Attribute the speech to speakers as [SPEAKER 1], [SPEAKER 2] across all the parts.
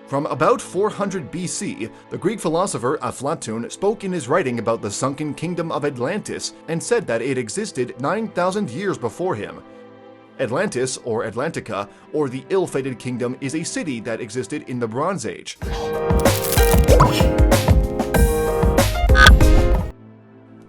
[SPEAKER 1] From about 400 BC, the Greek philosopher Aflatun spoke in his writing about the sunken kingdom of Atlantis and said that it existed 9,000 years before him. Atlantis, or Atlantica, or the ill-fated kingdom, is a city that existed in the Bronze Age.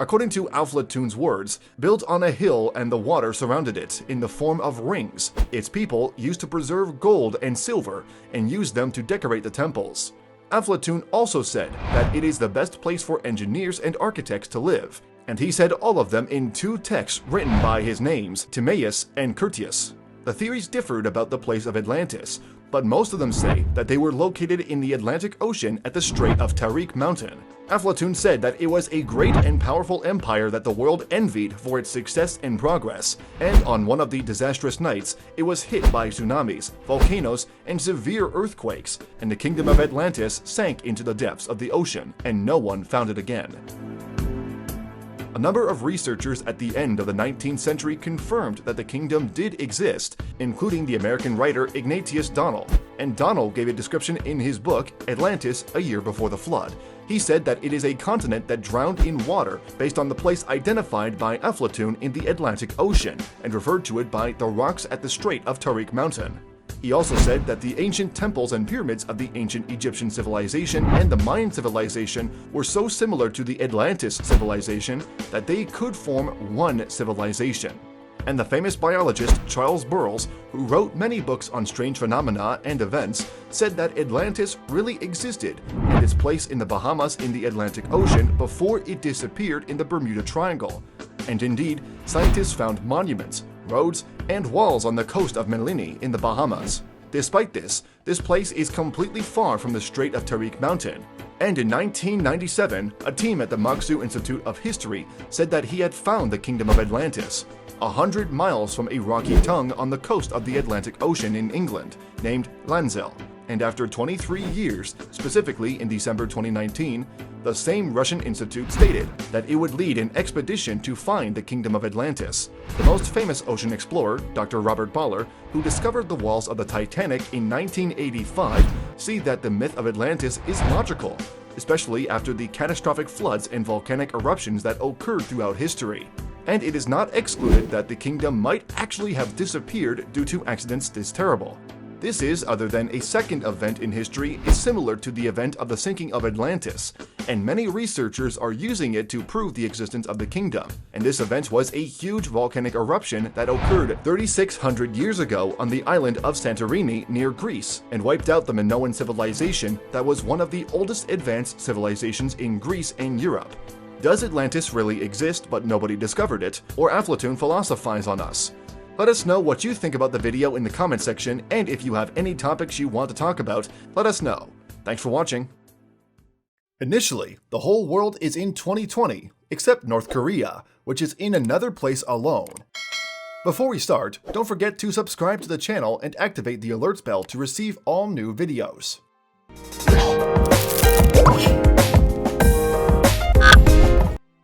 [SPEAKER 1] According to Aflatun's words, built on a hill and the water surrounded it in the form of rings, its people used to preserve gold and silver and used them to decorate the temples. Aflatun also said that it is the best place for engineers and architects to live, and he said all of them in two texts written by his names, Timaeus and Curtius. The theories differed about the place of Atlantis, but most of them say that they were located in the Atlantic Ocean at the Strait of Tarik Mountain. Aflatun said that it was a great and powerful empire that the world envied for its success and progress, and on one of the disastrous nights, it was hit by tsunamis, volcanoes, and severe earthquakes, and the kingdom of Atlantis sank into the depths of the ocean, and no one found it again. A number of researchers at the end of the 19th century confirmed that the kingdom did exist, including the American writer Ignatius Donnell, and Donnell gave a description in his book, Atlantis, A Year Before the Flood. He said that it is a continent that drowned in water based on the place identified by Aflatun in the Atlantic Ocean, and referred to it by the rocks at the Strait of Tarik Mountain. He also said that the ancient temples and pyramids of the ancient Egyptian civilization and the Mayan civilization were so similar to the Atlantis civilization that they could form one civilization. And the famous biologist Charles Burles, who wrote many books on strange phenomena and events, said that Atlantis really existed and its place in the Bahamas in the Atlantic Ocean before it disappeared in the Bermuda Triangle. And indeed, scientists found monuments, roads, and walls on the coast of Melini in the Bahamas. Despite this place is completely far from the Strait of Tarik Mountain. And in 1997, a team at the Magsu Institute of History said that he had found the Kingdom of Atlantis, 100 miles from a rocky tongue on the coast of the Atlantic Ocean in England, named Lanzell. And after 23 years, specifically in December 2019, the same Russian institute stated that it would lead an expedition to find the Kingdom of Atlantis. The most famous ocean explorer, Dr. Robert Ballard, who discovered the walls of the Titanic in 1985, see that the myth of Atlantis is logical, especially after the catastrophic floods and volcanic eruptions that occurred throughout history. And it is not excluded that the kingdom might actually have disappeared due to accidents this terrible. This is, other than a second event in history, is similar to the event of the sinking of Atlantis, and many researchers are using it to prove the existence of the kingdom. And this event was a huge volcanic eruption that occurred 3,600 years ago on the island of Santorini near Greece, and wiped out the Minoan civilization that was one of the oldest advanced civilizations in Greece and Europe. Does Atlantis really exist but nobody discovered it, or Aflatun philosophize on us? Let us know what you think about the video in the comment section, and if you have any topics you want to talk about, let us know. Thanks for watching. Initially, the whole world is in 2020, except North Korea, which is in another place alone. Before we start, don't forget to subscribe to the channel and activate the alerts bell to receive all new videos.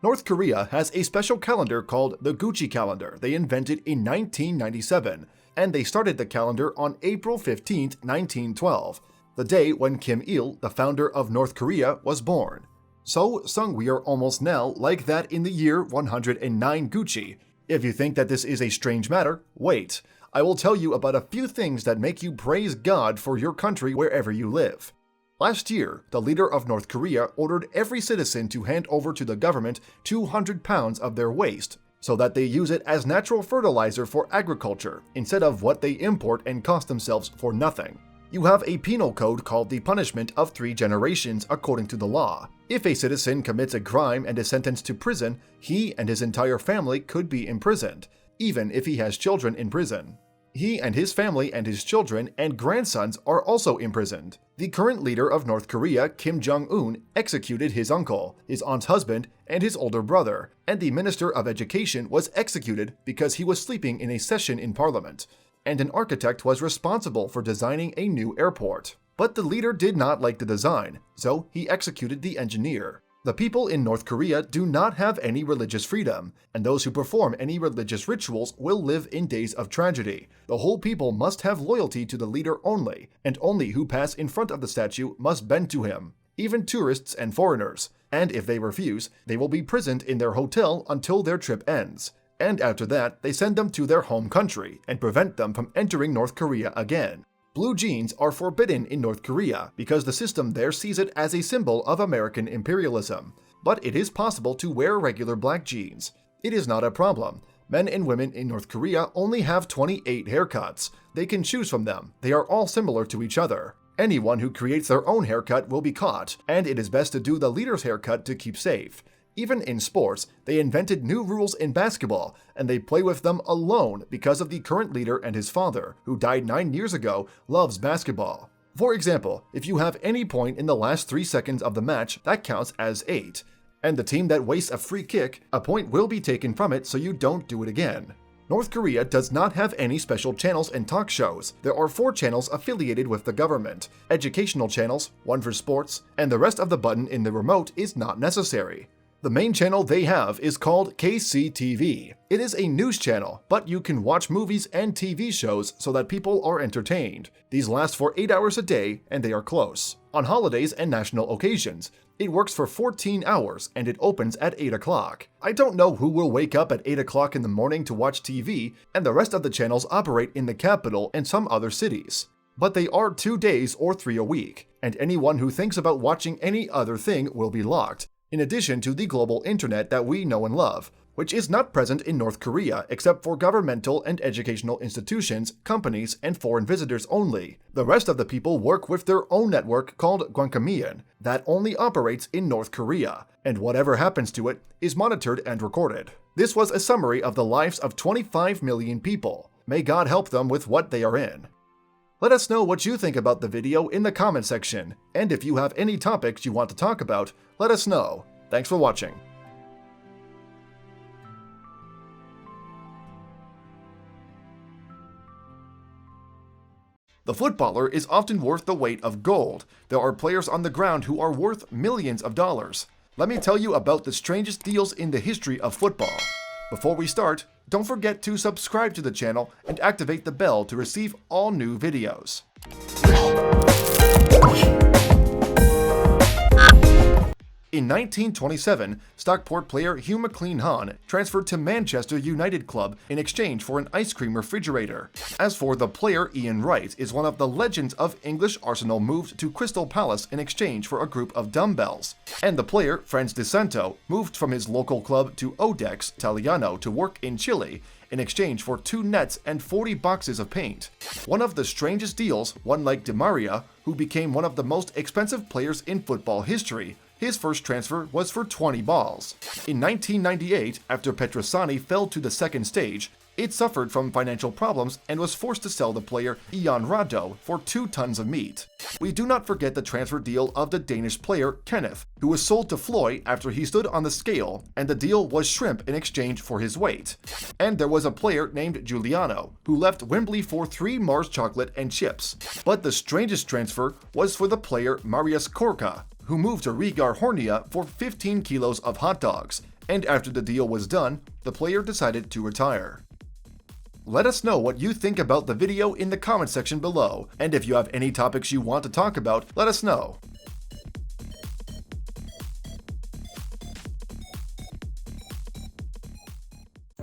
[SPEAKER 1] North Korea has a special calendar called the Gucci calendar they invented in 1997, and they started the calendar on April 15, 1912, the day when Kim Il, the founder of North Korea, was born. So we are almost now like that in the year 109 Gucci. If you think that this is a strange matter, wait. I will tell you about a few things that make you praise God for your country wherever you live. Last year, the leader of North Korea ordered every citizen to hand over to the government 200 pounds of their waste, so that they use it as natural fertilizer for agriculture, instead of what they import and cost themselves for nothing. You have a penal code called the punishment of 3 generations according to the law. If a citizen commits a crime and is sentenced to prison, he and his entire family could be imprisoned, even if he has children in prison. He and his family and his children and grandsons are also imprisoned. The current leader of North Korea, Kim Jong-un, executed his uncle, his aunt's husband, and his older brother, and the Minister of Education was executed because he was sleeping in a session in parliament, and an architect was responsible for designing a new airport. But the leader did not like the design, so he executed the engineer. The people in North Korea do not have any religious freedom, and those who perform any religious rituals will live in days of tragedy. The whole people must have loyalty to the leader only, and only who pass in front of the statue must bend to him, even tourists and foreigners. And if they refuse, they will be imprisoned in their hotel until their trip ends. And after that, they send them to their home country and prevent them from entering North Korea again. Blue jeans are forbidden in North Korea because the system there sees it as a symbol of American imperialism. But it is possible to wear regular black jeans. It is not a problem. Men and women in North Korea only have 28 haircuts. They can choose from them. They are all similar to each other. Anyone who creates their own haircut will be caught, and it is best to do the leader's haircut to keep safe. Even in sports, they invented new rules in basketball, and they play with them alone because of the current leader and his father, who died 9 years ago, loves basketball. For example, if you have any point in the last 3 seconds of the match, that counts as 8. And the team that wastes a free kick, a point will be taken from it so you don't do it again. North Korea does not have any special channels and talk shows. There are 4 channels affiliated with the government, educational channels, 1 for sports, and the rest of the button in the remote is not necessary. The main channel they have is called KCTV. It is a news channel, but you can watch movies and TV shows so that people are entertained. These last for 8 hours a day, and they are close. On holidays and national occasions, it works for 14 hours and it opens at 8 o'clock. I don't know who will wake up at 8 o'clock in the morning to watch TV, and the rest of the channels operate in the capital and some other cities. But they are 2 days or 3 a week, and anyone who thinks about watching any other thing will be locked. In addition to the global internet that we know and love, which is not present in North Korea except for governmental and educational institutions, companies, and foreign visitors only. The rest of the people work with their own network called Gwankamian that only operates in North Korea, and whatever happens to it is monitored and recorded. This was a summary of the lives of 25 million people. May God help them with what they are in. Let us know what you think about the video in the comment section, and if you have any topics you want to talk about, let us know. Thanks for watching. The footballer is often worth the weight of gold. There are players on the ground who are worth millions of dollars. Let me tell you about the strangest deals in the history of football. Before we start, don't forget to subscribe to the channel and activate the bell to receive all new videos. In 1927, Stockport player Hugh McLean-Hahn transferred to Manchester United club in exchange for an ice cream refrigerator. As for the player, Ian Wright is one of the legends of English Arsenal, moved to Crystal Palace in exchange for a group of dumbbells. And the player, Franz De Santo, moved from his local club to Odex Italiano to work in Chile in exchange for 2 nets and 40 boxes of paint. One of the strangest deals, one like Di Maria, who became one of the most expensive players in football history. His first transfer was for 20 balls. In 1998, after Petrosani fell to the second stage, it suffered from financial problems and was forced to sell the player Ian Rado for 2 tons of meat. We do not forget the transfer deal of the Danish player Kenneth, who was sold to Floyd after he stood on the scale, and the deal was shrimp in exchange for his weight. And there was a player named Giuliano, who left Wembley for 3 Mars chocolate and chips. But the strangest transfer was for the player Marius Korka, who moved to Riga Hornia for 15 kilos of hot dogs, and after the deal was done, the player decided to retire. Let us know what you think about the video in the comment section below, and if you have any topics you want to talk about, let us know.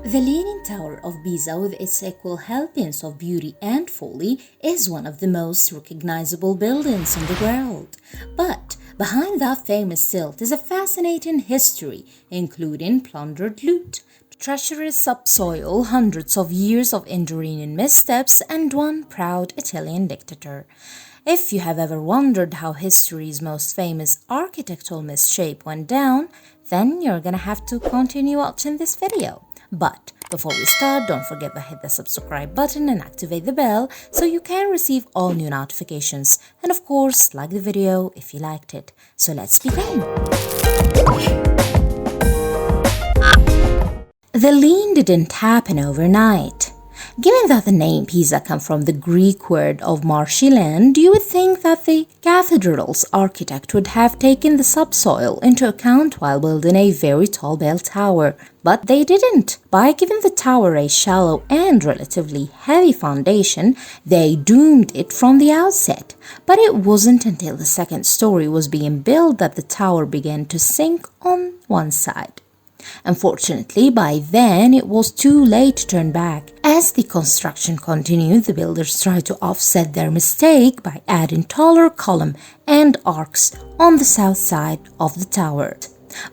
[SPEAKER 2] The Leaning Tower of Pisa, with its equal helpings of beauty and folly, is one of the most recognizable buildings in the world. But behind that famous silt is a fascinating history, including plundered loot, treacherous subsoil, hundreds of years of enduring missteps, and one proud Italian dictator. If you have ever wondered how history's most famous architectural misshape went down, then you're gonna have to continue watching this video. But before we start, don't forget to hit the subscribe button and activate the bell so you can receive all new notifications. And of course, like the video if you liked it. So let's begin. The lean didn't happen overnight. Given that the name Pisa comes from the Greek word of marshy land, you would think that the cathedral's architect would have taken the subsoil into account while building a very tall bell tower, but they didn't. By giving the tower a shallow and relatively heavy foundation, they doomed it from the outset. But it wasn't until the second story was being built that the tower began to sink on one side. Unfortunately, by then it was too late to turn back. As the construction continued, the builders tried to offset their mistake by adding taller columns and arcs on the south side of the tower.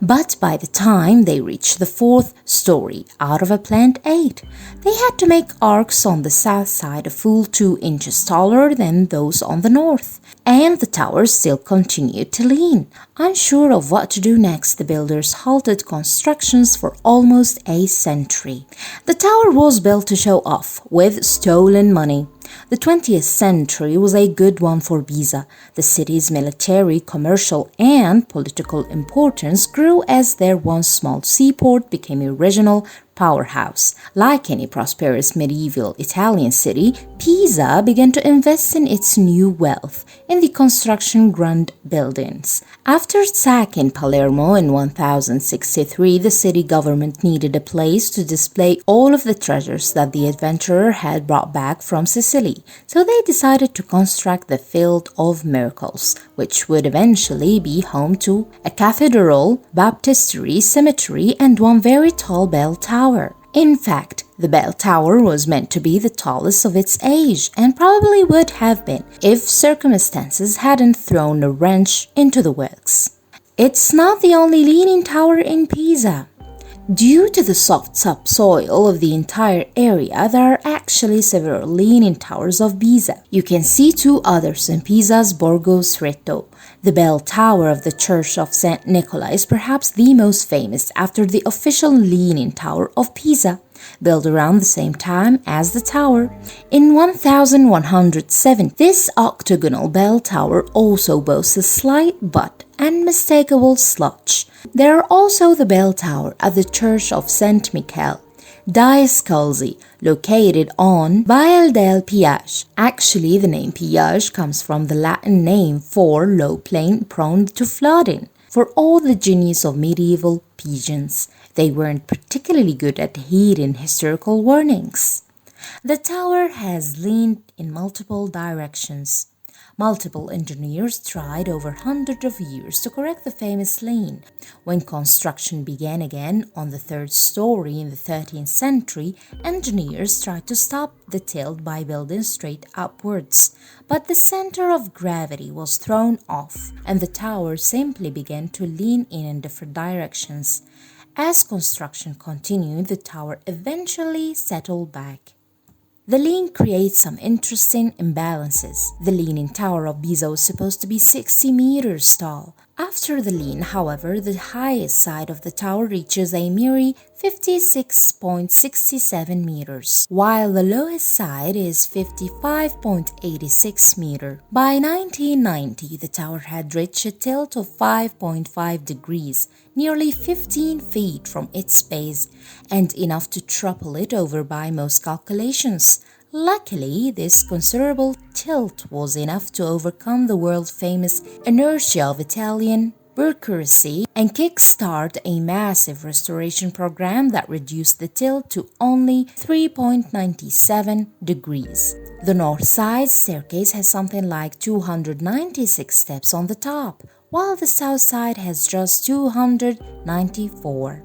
[SPEAKER 2] But by the time they reached the fourth story out of a planned 8, they had to make arcs on the south side a full 2 inches taller than those on the north, and the tower still continued to lean. Unsure of what to do next, the builders halted constructions for almost a century. The tower was built to show off with stolen money. The 20th century was a good one for Pisa. The city's military, commercial, and political importance grew as their once small seaport became a regional powerhouse. Like any prosperous medieval Italian city, Pisa began to invest in its new wealth in the construction grand buildings. After sacking Palermo in 1063, the city government needed a place to display all of the treasures that the adventurer had brought back from Sicily, so they decided to construct the Field of Miracles, which would eventually be home to a cathedral, baptistery, cemetery, and one very tall bell tower. In fact, the bell tower was meant to be the tallest of its age, and probably would have been if circumstances hadn't thrown a wrench into the works. It's not the only leaning tower in Pisa. Due to the soft subsoil of the entire area, there are actually several leaning towers of Pisa. You can see 2 others in Pisa's Borgo Stretto. The bell tower of the Church of St. Nicola is perhaps the most famous after the official leaning tower of Pisa, built around the same time as the tower. In 1107, this octagonal bell tower also boasts a slight but unmistakable slouch. There are also the bell tower at the Church of St. Michael Diascalzi, located on Viale del Piage. Actually, the name Piage comes from the Latin name for low plain prone to flooding. For all the genius of medieval pigeons, they weren't particularly good at heeding historical warnings. The tower has leaned in multiple directions. Multiple engineers tried over hundreds of years to correct the famous lean. When construction began again on the 3rd story in the 13th century, engineers tried to stop the tilt by building straight upwards. But the center of gravity was thrown off, and the tower simply began to lean in different directions. As construction continued, the tower eventually settled back. The lean creates some interesting imbalances. The leaning tower of Pisa was supposed to be 60 meters tall. After the lean, however, the highest side of the tower reaches a mere 56.67 meters, while the lowest side is 55.86 meters. By 1990, the tower had reached a tilt of 5.5 degrees, nearly 15 feet from its base, and enough to topple it over by most calculations. Luckily, this considerable tilt was enough to overcome the world-famous inertia of Italian bureaucracy and kickstart a massive restoration program that reduced the tilt to only 3.97 degrees. The north side staircase has something like 296 steps on the top, while the south side has just 294.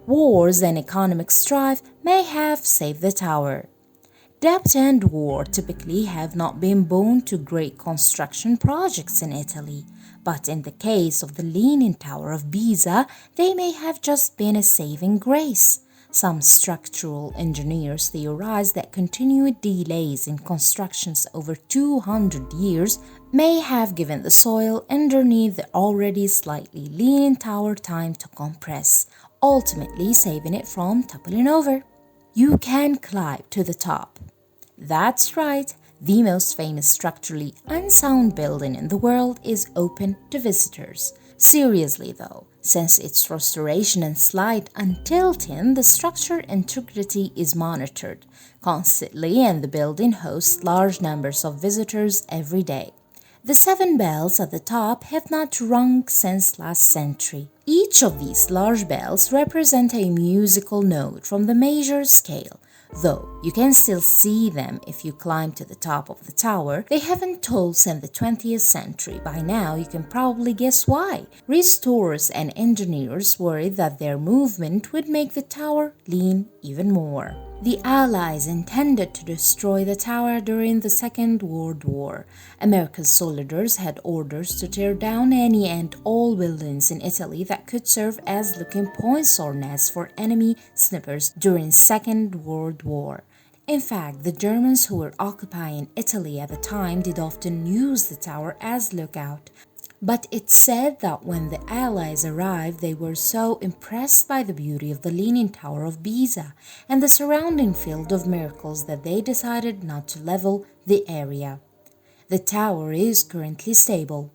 [SPEAKER 2] Wars and economic strife may have saved the tower. Debt and war typically have not been boon to great construction projects in Italy, but in the case of the Leaning Tower of Pisa, they may have just been a saving grace. Some structural engineers theorize that continued delays in constructions over 200 years may have given the soil underneath the already slightly leaning tower time to compress, ultimately saving it from toppling over. You can climb to the top. That's right, the most famous structurally unsound building in the world is open to visitors. Seriously though, Since its restoration and slight untilting, the structure integrity is monitored constantly and the building hosts large numbers of visitors every day. The 7 bells at the top have not rung since last century. Each of these large bells represent a musical note from the major scale. Though you can still see them if you climb to the top of the tower, they haven't tolled since the 20th century. By now, you can probably guess why. Restorers and engineers worried that their movement would make the tower lean even more. The Allies intended to destroy the tower during the Second World War. American soldiers had orders to tear down any and all buildings in Italy that could serve as looking points or nests for enemy snipers during Second World War. In fact, the Germans who were occupying Italy at the time did often use the tower as lookout. But it's said that when the Allies arrived, they were so impressed by the beauty of the Leaning Tower of Pisa and the surrounding field of miracles that they decided not to level the area. The tower is currently stable.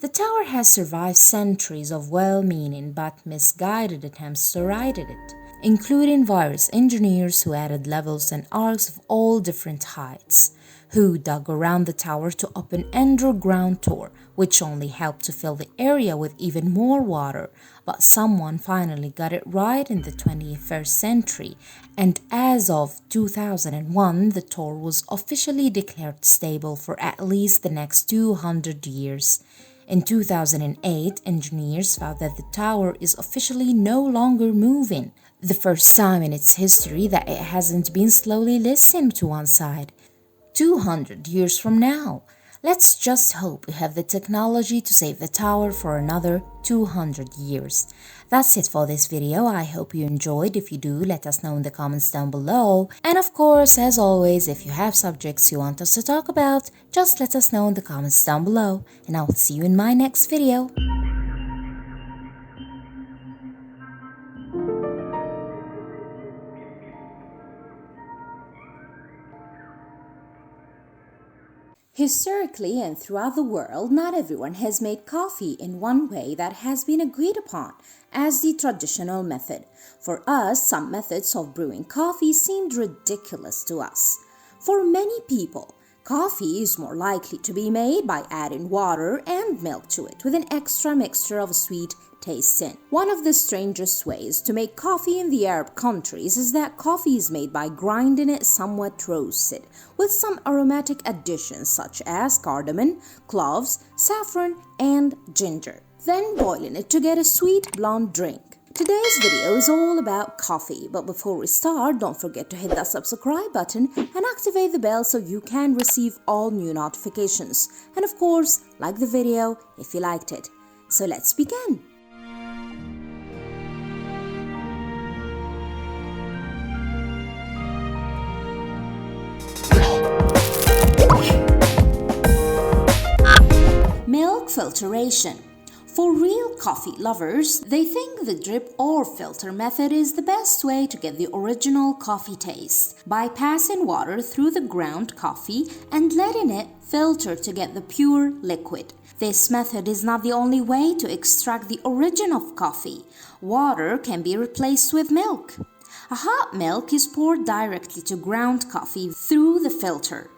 [SPEAKER 2] The tower has survived centuries of well-meaning but misguided attempts to right it, including various engineers who added levels and arcs of all different heights, who dug around the tower to open an underground tour, which only helped to fill the area with even more water. But someone finally got it right in the 21st century, and as of 2001, the tour was officially declared stable for at least the next 200 years. In 2008, engineers found that the tower is officially no longer moving, the first time in its history that it hasn't been slowly listing to one side. 200 years from now, let's just hope we have the technology to save the tower for another 200 years. That's it for this video. I hope you enjoyed. If you do, let us know in the comments down below. And of course, as always, if you have subjects you want us to talk about, just let us know in the comments down below. And I will see you in my next video. Historically and throughout the world, not everyone has made coffee in one way that has been agreed upon as the traditional method. For us, some methods of brewing coffee seemed ridiculous to us. For many people, coffee is more likely to be made by adding water and milk to it with an extra mixture of sweet taste in. One of the strangest ways to make coffee in the Arab countries is that coffee is made by grinding it somewhat roasted with some aromatic additions such as cardamom, cloves, saffron, and ginger, then boiling it to get a sweet blonde drink. Today's video is all about coffee, but before we start, don't forget to hit that subscribe button and activate the bell so you can receive all new notifications. And of course, like the video if you liked it. So let's begin. Milk filtration. For real coffee lovers, they think the drip or filter method is the best way to get the original coffee taste, by passing water through the ground coffee and letting it filter to get the pure liquid. This method is not the only way to extract the origin of coffee. Water can be replaced with milk. A hot milk is poured directly to ground coffee through the filter,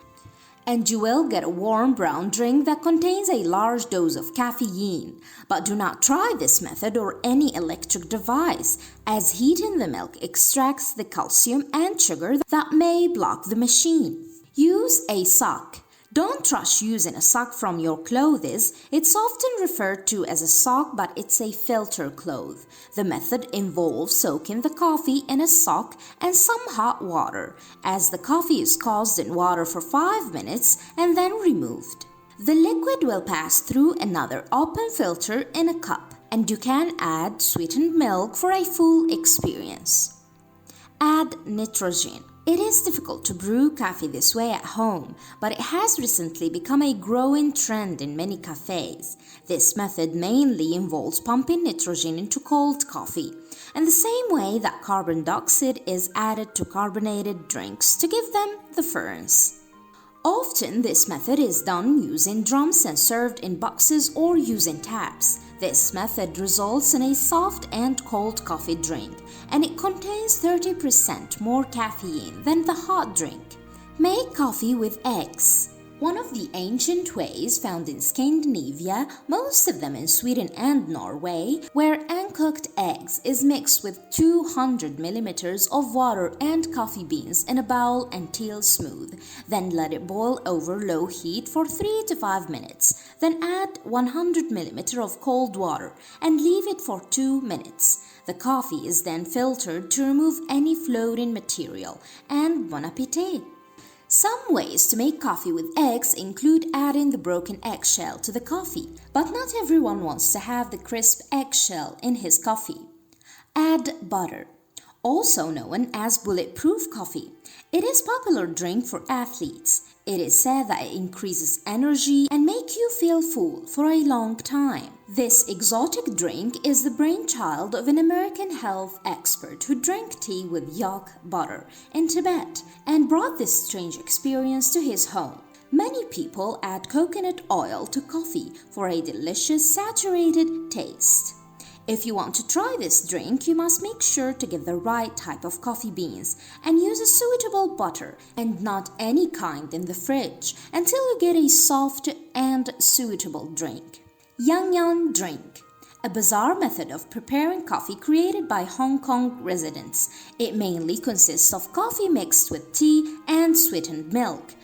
[SPEAKER 2] and you will get a warm brown drink that contains a large dose of caffeine. But do not try this method or any electric device, as heating the milk extracts the calcium and sugar that may block the machine. Use a sock. Don't rush using a sock from your clothes. It's often referred to as a sock, but it's a filter cloth. The method involves soaking the coffee in a sock and some hot water, as the coffee is caused in water for 5 minutes and then removed. The liquid will pass through another open filter in a cup, and you can add sweetened milk for a full experience. Add nitrogen. It is difficult to brew coffee this way at home, but it has recently become a growing trend in many cafes. This method mainly involves pumping nitrogen into cold coffee, in the same way that carbon dioxide is added to carbonated drinks to give them the ferns. Often this method is done using drums and served in boxes or using taps. This method results in a soft and cold coffee drink, and it contains 30% more caffeine than the hot drink. Make coffee with eggs. One of the ancient ways found in Scandinavia, most of them in Sweden and Norway, where uncooked eggs is mixed with 200 milliliters of water and coffee beans in a bowl until smooth. Then let it boil over low heat for 3 to 5 minutes. Then add 100 milliliters of cold water and leave it for 2 minutes. The coffee is then filtered to remove any floating material, and bon appétit! Some ways to make coffee with eggs include adding the broken eggshell to the coffee, but not everyone wants to have the crisp eggshell in his coffee. Add butter, also known as bulletproof coffee. It is a popular drink for athletes. It is said that it increases energy and makes you feel full for a long time. This exotic drink is the brainchild of an American health expert who drank tea with yak butter in Tibet and brought this strange experience to his home. Many people add coconut oil to coffee for a delicious saturated taste. If you want to try this drink, you must make sure to get the right type of coffee beans and use a suitable butter and not any kind in the fridge until you get a soft and suitable drink. Yang Yang drink, a bizarre method of preparing coffee created by Hong Kong residents. It mainly consists of coffee mixed with tea and sweetened milk,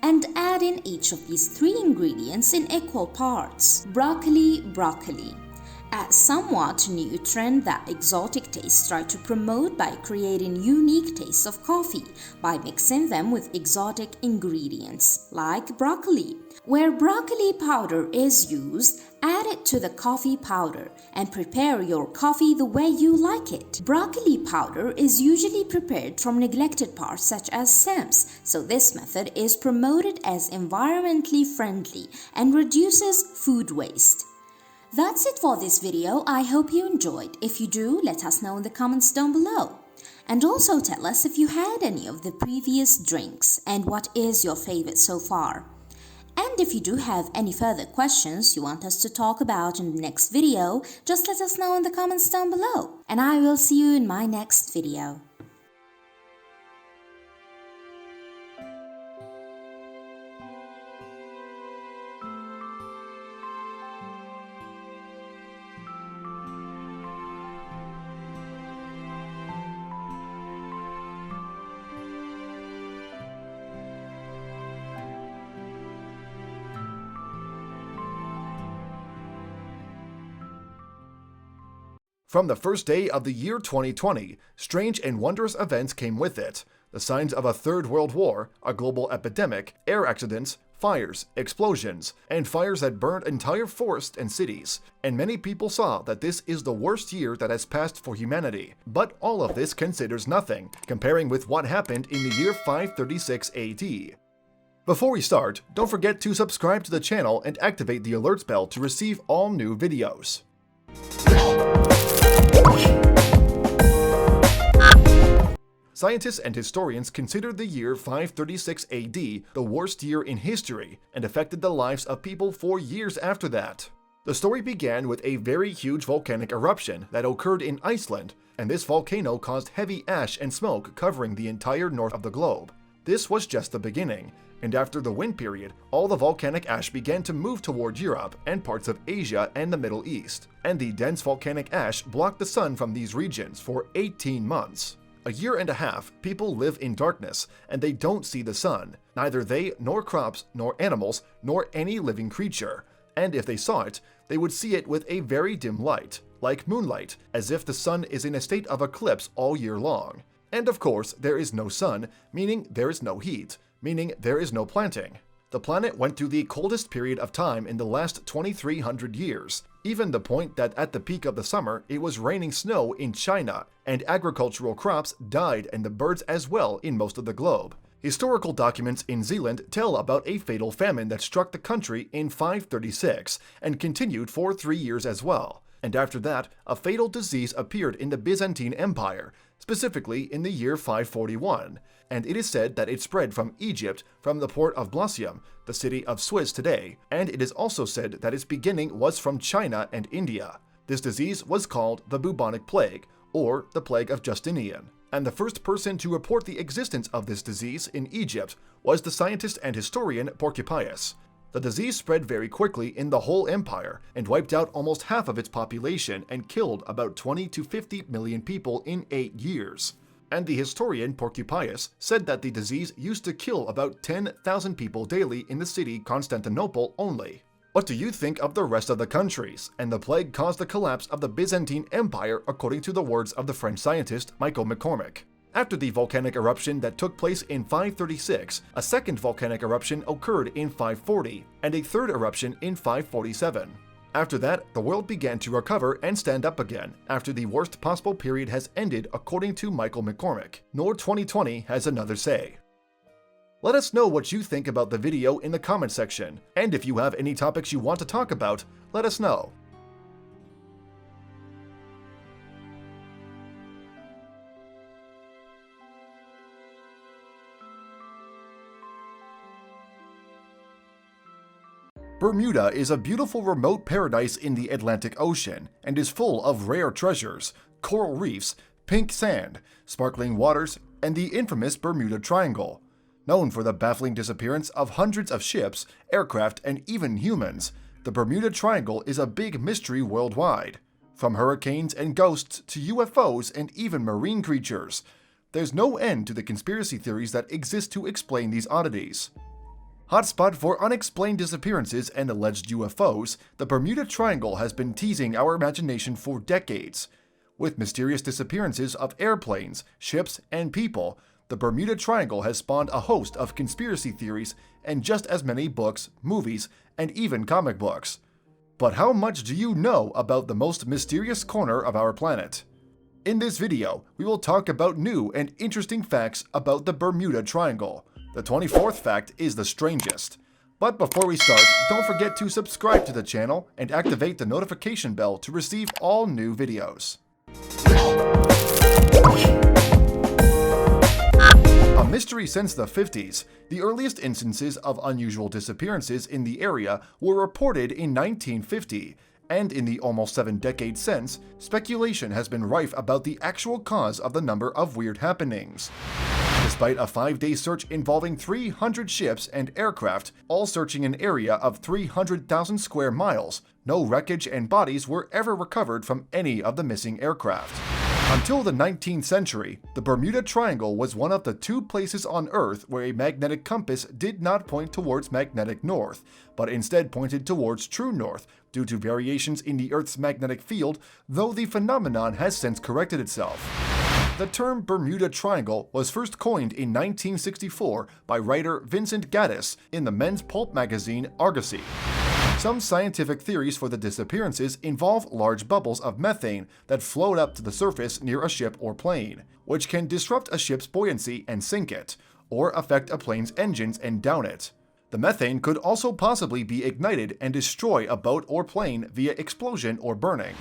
[SPEAKER 2] and add in each of these 3 ingredients in equal parts. Broccoli. A somewhat new trend that exotic tastes try to promote by creating unique tastes of coffee by mixing them with exotic ingredients like broccoli. Where broccoli powder is used, add it to the coffee powder and prepare your coffee the way you like it. Broccoli powder is usually prepared from neglected parts such as stems, so this method is promoted as environmentally friendly and reduces food waste. That's it for this video. I hope you enjoyed. If you do, let us know in the comments down below. And also tell us if you had any of the previous drinks and what is your favorite so far. And if you do have any further questions you want us to talk about in the next video, just let us know in the comments down below. And I will see you in my next video.
[SPEAKER 1] From the first day of the year 2020, strange and wondrous events came with it. The signs of a third world war, a global epidemic, air accidents, fires, explosions, and fires that burned entire forests and cities. And many people saw that this is the worst year that has passed for humanity. But all of this considers nothing, comparing with what happened in the year 536 AD. Before we start, don't forget to subscribe to the channel and activate the alerts bell to receive all new videos. Scientists and historians consider the year 536 AD the worst year in history and affected the lives of people for years after that. The story began with a very huge volcanic eruption that occurred in Iceland, and this volcano caused heavy ash and smoke covering the entire north of the globe. This was just the beginning, and after the wind period, all the volcanic ash began to move toward Europe and parts of Asia and the Middle East, and the dense volcanic ash blocked the sun from these regions for 18 months. A year and a half, people live in darkness, and they don't see the sun, neither they nor crops, nor animals, nor any living creature. And if they saw it, they would see it with a very dim light, like moonlight, as if the sun is in a state of eclipse all year long. And of course, there is no sun, meaning there is no heat, meaning there is no planting. The planet went through the coldest period of time in the last 2,300 years, even the point that at the peak of the summer it was raining snow in China, and agricultural crops died and the birds as well in most of the globe. Historical documents in Zealand tell about a fatal famine that struck the country in 536 and continued for 3 years as well. and after that, a fatal disease appeared in the Byzantine Empire, specifically in the year 541, and it is said that it spread from Egypt from the port of Blasium, the city of Suez today, and it is also said that its beginning was from China and India. This disease was called the bubonic plague, or the plague of Justinian, and the first person to report the existence of this disease in Egypt was the scientist and historian Porcipius. The disease spread very quickly in the whole empire and wiped out almost half of its population and killed about 20 to 50 million people in 8 years. And the historian Porcipius said that the disease used to kill about 10,000 people daily in the city Constantinople only. What do you think of the rest of the countries? And the plague caused the collapse of the Byzantine Empire according to the words of the French scientist Michael McCormick. After the volcanic eruption that took place in 536, a second volcanic eruption occurred in 540, and a third eruption in 547. After that, the world began to recover and stand up again, after the worst possible period has ended according to Michael McCormick. Nor 2020 has another say. Let us know what you think about the video in the comment section, and if you have any topics you want to talk about, let us know. Bermuda is a beautiful remote paradise in the Atlantic Ocean and is full of rare treasures, coral reefs, pink sand, sparkling waters, and the infamous Bermuda Triangle. Known for the baffling disappearance of hundreds of ships, aircraft, and even humans, the Bermuda Triangle is a big mystery worldwide. From hurricanes and ghosts to UFOs and even marine creatures, there's no end to the conspiracy theories that exist to explain these oddities. Hotspot for unexplained disappearances and alleged UFOs, the Bermuda Triangle has been teasing our imagination for decades. With mysterious disappearances of airplanes, ships, and people, the Bermuda Triangle has spawned a host of conspiracy theories and just as many books, movies, and even comic books. But how much do you know about the most mysterious corner of our planet? In this video, we will talk about new and interesting facts about the Bermuda Triangle. The 24th fact is the strangest. But before we start, don't forget to subscribe to the channel and activate the notification bell to receive all new videos. A mystery since the 50s, the earliest instances of unusual disappearances in the area were reported in 1950, and in the almost 7 decades since, speculation has been rife about the actual cause of the number of weird happenings. Despite a 5-day search involving 300 ships and aircraft, all searching an area of 300,000 square miles, no wreckage and bodies were ever recovered from any of the missing aircraft. Until the 19th century, the Bermuda Triangle was one of the 2 places on Earth where a magnetic compass did not point towards magnetic north, but instead pointed towards true north due to variations in the Earth's magnetic field, though the phenomenon has since corrected itself. The term Bermuda Triangle was first coined in 1964 by writer Vincent Gaddis in the men's pulp magazine Argosy. Some scientific theories for the disappearances involve large bubbles of methane that float up to the surface near a ship or plane, which can disrupt a ship's buoyancy and sink it, or affect a plane's engines and down it. The methane could also possibly be ignited and destroy a boat or plane via explosion or burning.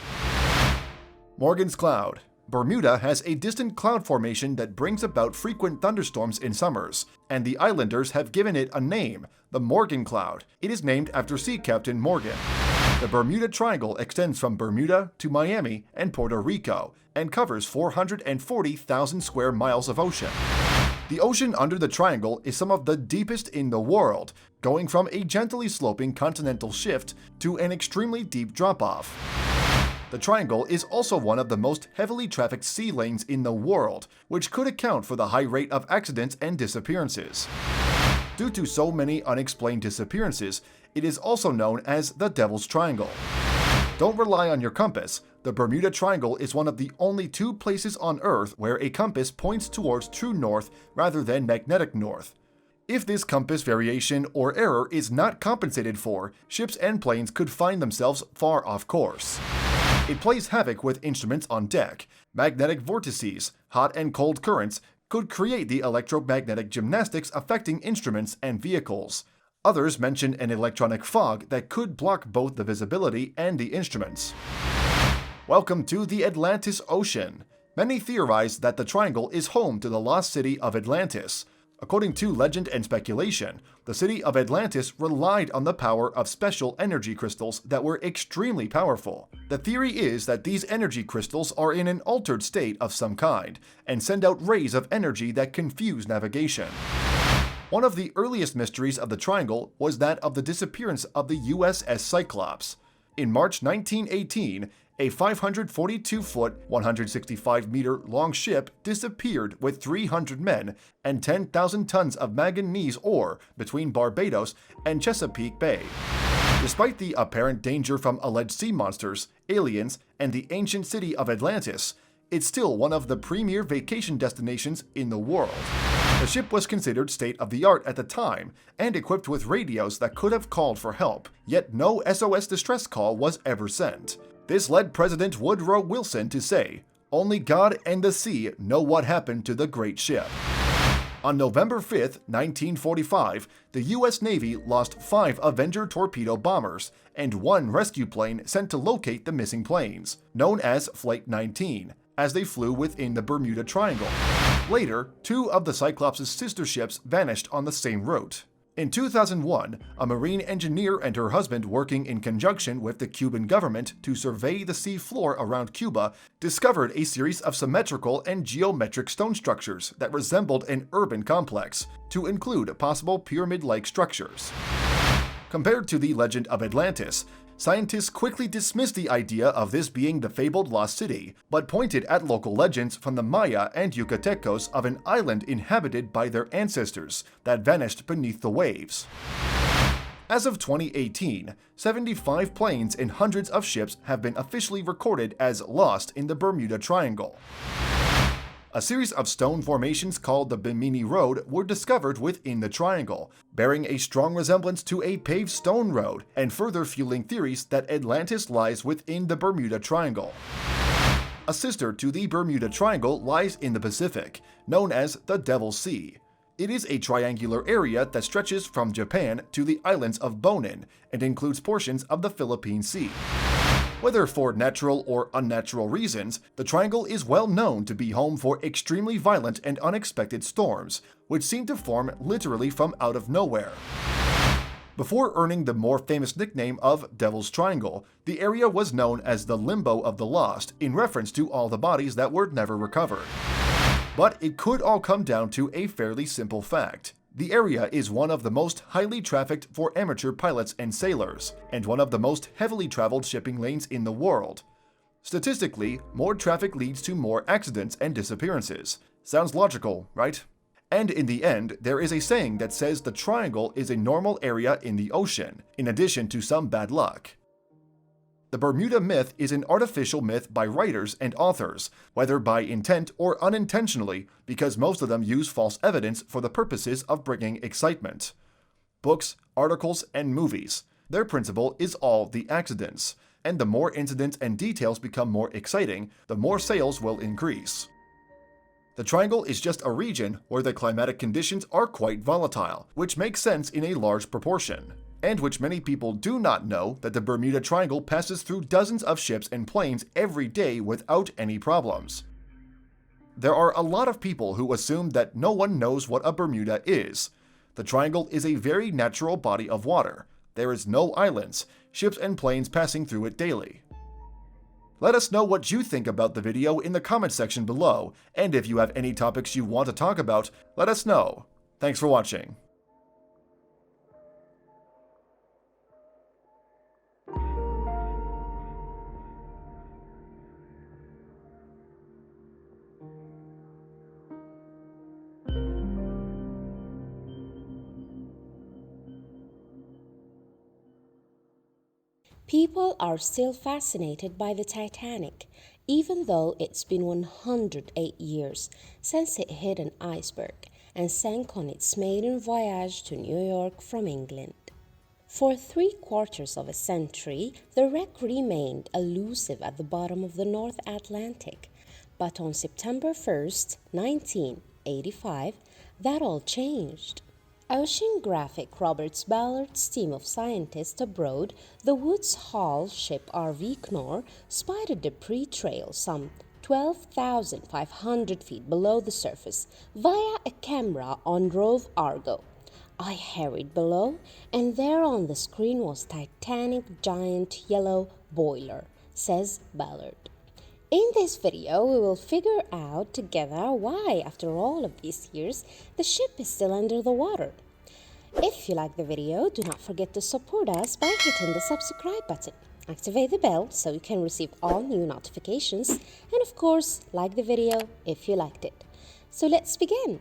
[SPEAKER 1] Morgan's Cloud. Bermuda has a distant cloud formation that brings about frequent thunderstorms in summers, and the islanders have given it a name, the Morgan Cloud. It is named after Sea Captain Morgan. The Bermuda Triangle extends from Bermuda to Miami and Puerto Rico, and covers 440,000 square miles of ocean. The ocean under the triangle is some of the deepest in the world, going from a gently sloping continental shift to an extremely deep drop-off. The triangle is also one of the most heavily trafficked sea lanes in the world, which could account for the high rate of accidents and disappearances. Due to so many unexplained disappearances, it is also known as the Devil's Triangle. Don't rely on your compass. The Bermuda Triangle is one of the only 2 places on Earth where a compass points towards true north rather than magnetic north. If this compass variation or error is not compensated for, ships and planes could find themselves far off course. It plays havoc with instruments on deck. Magnetic vortices, hot and cold currents, could create the electromagnetic gymnastics affecting instruments and vehicles. Others mention an electronic fog that could block both the visibility and the instruments. Welcome to the Atlantis Ocean. Many theorize that the triangle is home to the lost city of Atlantis. According to legend and speculation, the city of Atlantis relied on the power of special energy crystals that were extremely powerful. The theory is that these energy crystals are in an altered state of some kind and send out rays of energy that confuse navigation. One of the earliest mysteries of the triangle was that of the disappearance of the USS Cyclops. In March 1918, a 542-foot, 165-meter long ship disappeared with 300 men and 10,000 tons of manganese ore between Barbados and Chesapeake Bay. Despite the apparent danger from alleged sea monsters, aliens, and the ancient city of Atlantis, it's still one of the premier vacation destinations in the world. The ship was considered state-of-the-art at the time and equipped with radios that could have called for help, yet no SOS distress call was ever sent. This led President Woodrow Wilson to say, "Only God and the sea know what happened to the great ship." On November 5, 1945, the U.S. Navy lost 5 Avenger torpedo bombers and 1 rescue plane sent to locate the missing planes, known as Flight 19, as they flew within the Bermuda Triangle. Later, 2 of the Cyclops' sister ships vanished on the same route. In 2001, a marine engineer and her husband working in conjunction with the Cuban government to survey the sea floor around Cuba discovered a series of symmetrical and geometric stone structures that resembled an urban complex, to include possible pyramid-like structures. Compared to the legend of Atlantis, scientists quickly dismissed the idea of this being the fabled lost city, but pointed at local legends from the Maya and Yucatecos of an island inhabited by their ancestors that vanished beneath the waves. As of 2018, 75 planes and hundreds of ships have been officially recorded as lost in the Bermuda Triangle. A series of stone formations called the Bimini Road were discovered within the triangle, bearing a strong resemblance to a paved stone road and further fueling theories that Atlantis lies within the Bermuda Triangle. A sister to the Bermuda Triangle lies in the Pacific, known as the Devil's Sea. It is a triangular area that stretches from Japan to the islands of Bonin and includes portions of the Philippine Sea. Whether for natural or unnatural reasons, the triangle is well known to be home for extremely violent and unexpected storms, which seem to form literally from out of nowhere. Before earning the more famous nickname of Devil's Triangle, the area was known as the Limbo of the Lost in reference to all the bodies that were never recovered. But it could all come down to a fairly simple fact. The area is one of the most highly trafficked for amateur pilots and sailors, and one of the most heavily traveled shipping lanes in the world. Statistically, more traffic leads to more accidents and disappearances. Sounds logical, right? And in the end, there is a saying that says the triangle is a normal area in the ocean, in addition to some bad luck. The Bermuda myth is an artificial myth by writers and authors, whether by intent or unintentionally, because most of them use false evidence for the purposes of bringing excitement. Books, articles, and movies. Their principle is all the accidents, and the more incidents and details become more exciting, the more sales will increase. The triangle is just a region where the climatic conditions are quite volatile, which makes sense in a large proportion, and which many people do not know that the Bermuda Triangle passes through dozens of ships and planes every day without any problems. There are a lot of people who assume that no one knows what a Bermuda is. The triangle is a very natural body of water. There is no islands, ships and planes passing through it daily. Let us know what you think about the video in the comment section below, and if you have any topics you want to talk about, let us know. Thanks for watching.
[SPEAKER 3] People are still fascinated by the Titanic, even though it's been 108 years since it hit an iceberg and sank on its maiden voyage to New York from England. For 3/4 of a century, the wreck remained elusive at the bottom of the North Atlantic, but on September 1st, 1985, that all changed. Oceanographic Robert Ballard's team of scientists aboard the Woods Hole ship RV Knorr spied a debris trail some 12,500 feet below the surface via a camera on Rove Argo. I hurried below, and there on the screen was Titanic giant yellow boiler, says Ballard. In this video, we will figure out together why, after all of these years, the ship is still under the water. If you like the video, do not forget to support us by hitting the subscribe button. Activate the bell so you can receive all new notifications, and of course, like the video if you liked it. So let's begin.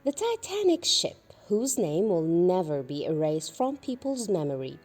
[SPEAKER 3] The Titanic ship, whose name will never be erased from people's memory.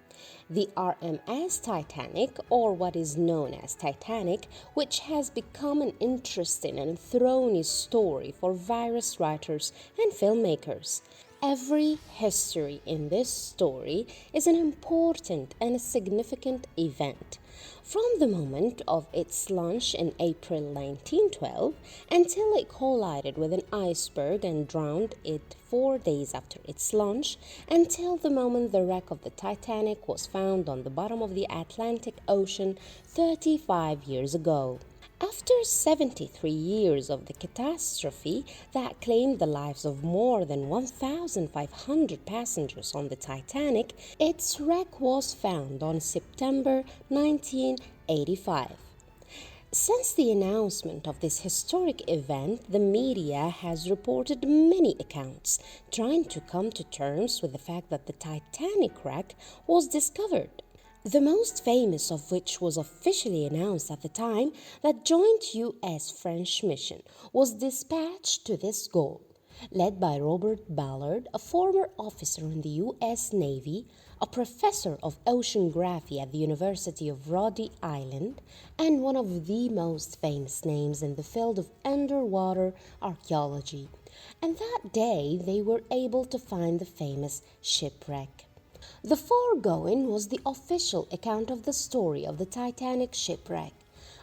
[SPEAKER 3] The RMS Titanic, or what is known as Titanic, which has become an interesting and thorny story for various writers and filmmakers. Every history in this story is an important and a significant event. From the moment of its launch in April 1912 until it collided with an iceberg and drowned it 4 days after its launch, until the moment the wreck of the Titanic was found on the bottom of the Atlantic Ocean 35 years ago. After 73 years of the catastrophe that claimed the lives of more than 1,500 passengers on the Titanic, its wreck was found on September 1985. Since the announcement of this historic event, the media has reported many accounts trying to come to terms with the fact that the Titanic wreck was discovered. The most famous of which was officially announced at the time that joint U.S.-French mission was dispatched to this goal, led by Robert Ballard, a former officer in the U.S. Navy, a professor of oceanography at the University of Rhode Island, and one of the most famous names in the field of underwater archaeology. And that day they were able to find the famous shipwreck. The foregoing was the official account of the story of the Titanic shipwreck,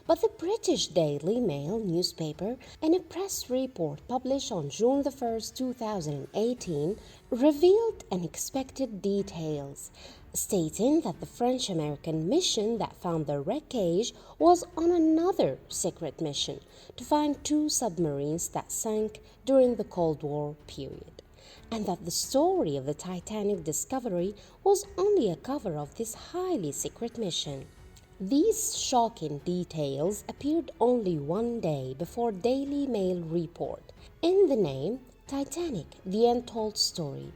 [SPEAKER 3] but the British Daily Mail newspaper, in a press report published on June 1, 2018, revealed unexpected details, stating that the French-American mission that found the wreckage was on another secret mission to find 2 submarines that sank during the Cold War period, and that the story of the Titanic discovery was only a cover of this highly secret mission. These shocking details appeared only one day before Daily Mail report in the name Titanic, The Untold Story,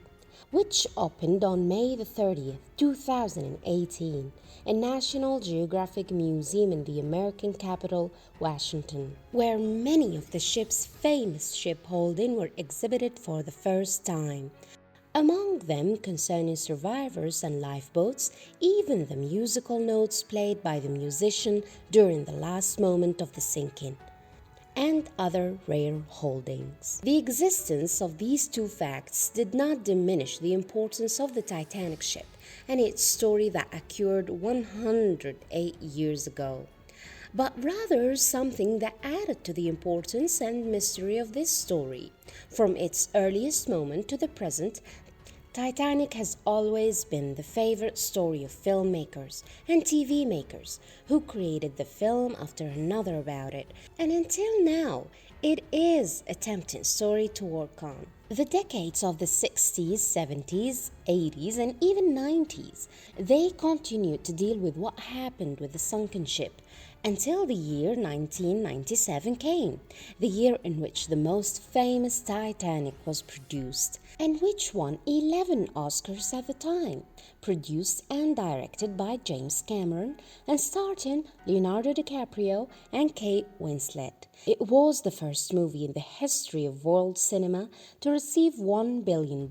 [SPEAKER 3] which opened on May 30, 2018, in National Geographic Museum in the American capital, Washington, where many of the ship's famous shipholding were exhibited for the first time. Among them concerning survivors and lifeboats, even the musical notes played by the musician during the last moment of the sinking, and other rare holdings. The existence of these 2 facts did not diminish the importance of the Titanic ship and its story that occurred 108 years ago, but rather something that added to the importance and mystery of this story. From its earliest moment to the present, Titanic has always been the favorite story of filmmakers and TV makers who created the film after another about it, and until now, it is a tempting story to work on. The decades of the 60s, 70s, 80s, and even 90s, they continued to deal with what happened with the sunken ship until the year 1997 came, the year in which the most famous Titanic was produced, and which won 11 Oscars at the time, produced and directed by James Cameron and starring Leonardo DiCaprio and Kate Winslet. It was the first movie in the history of world cinema to receive $1 billion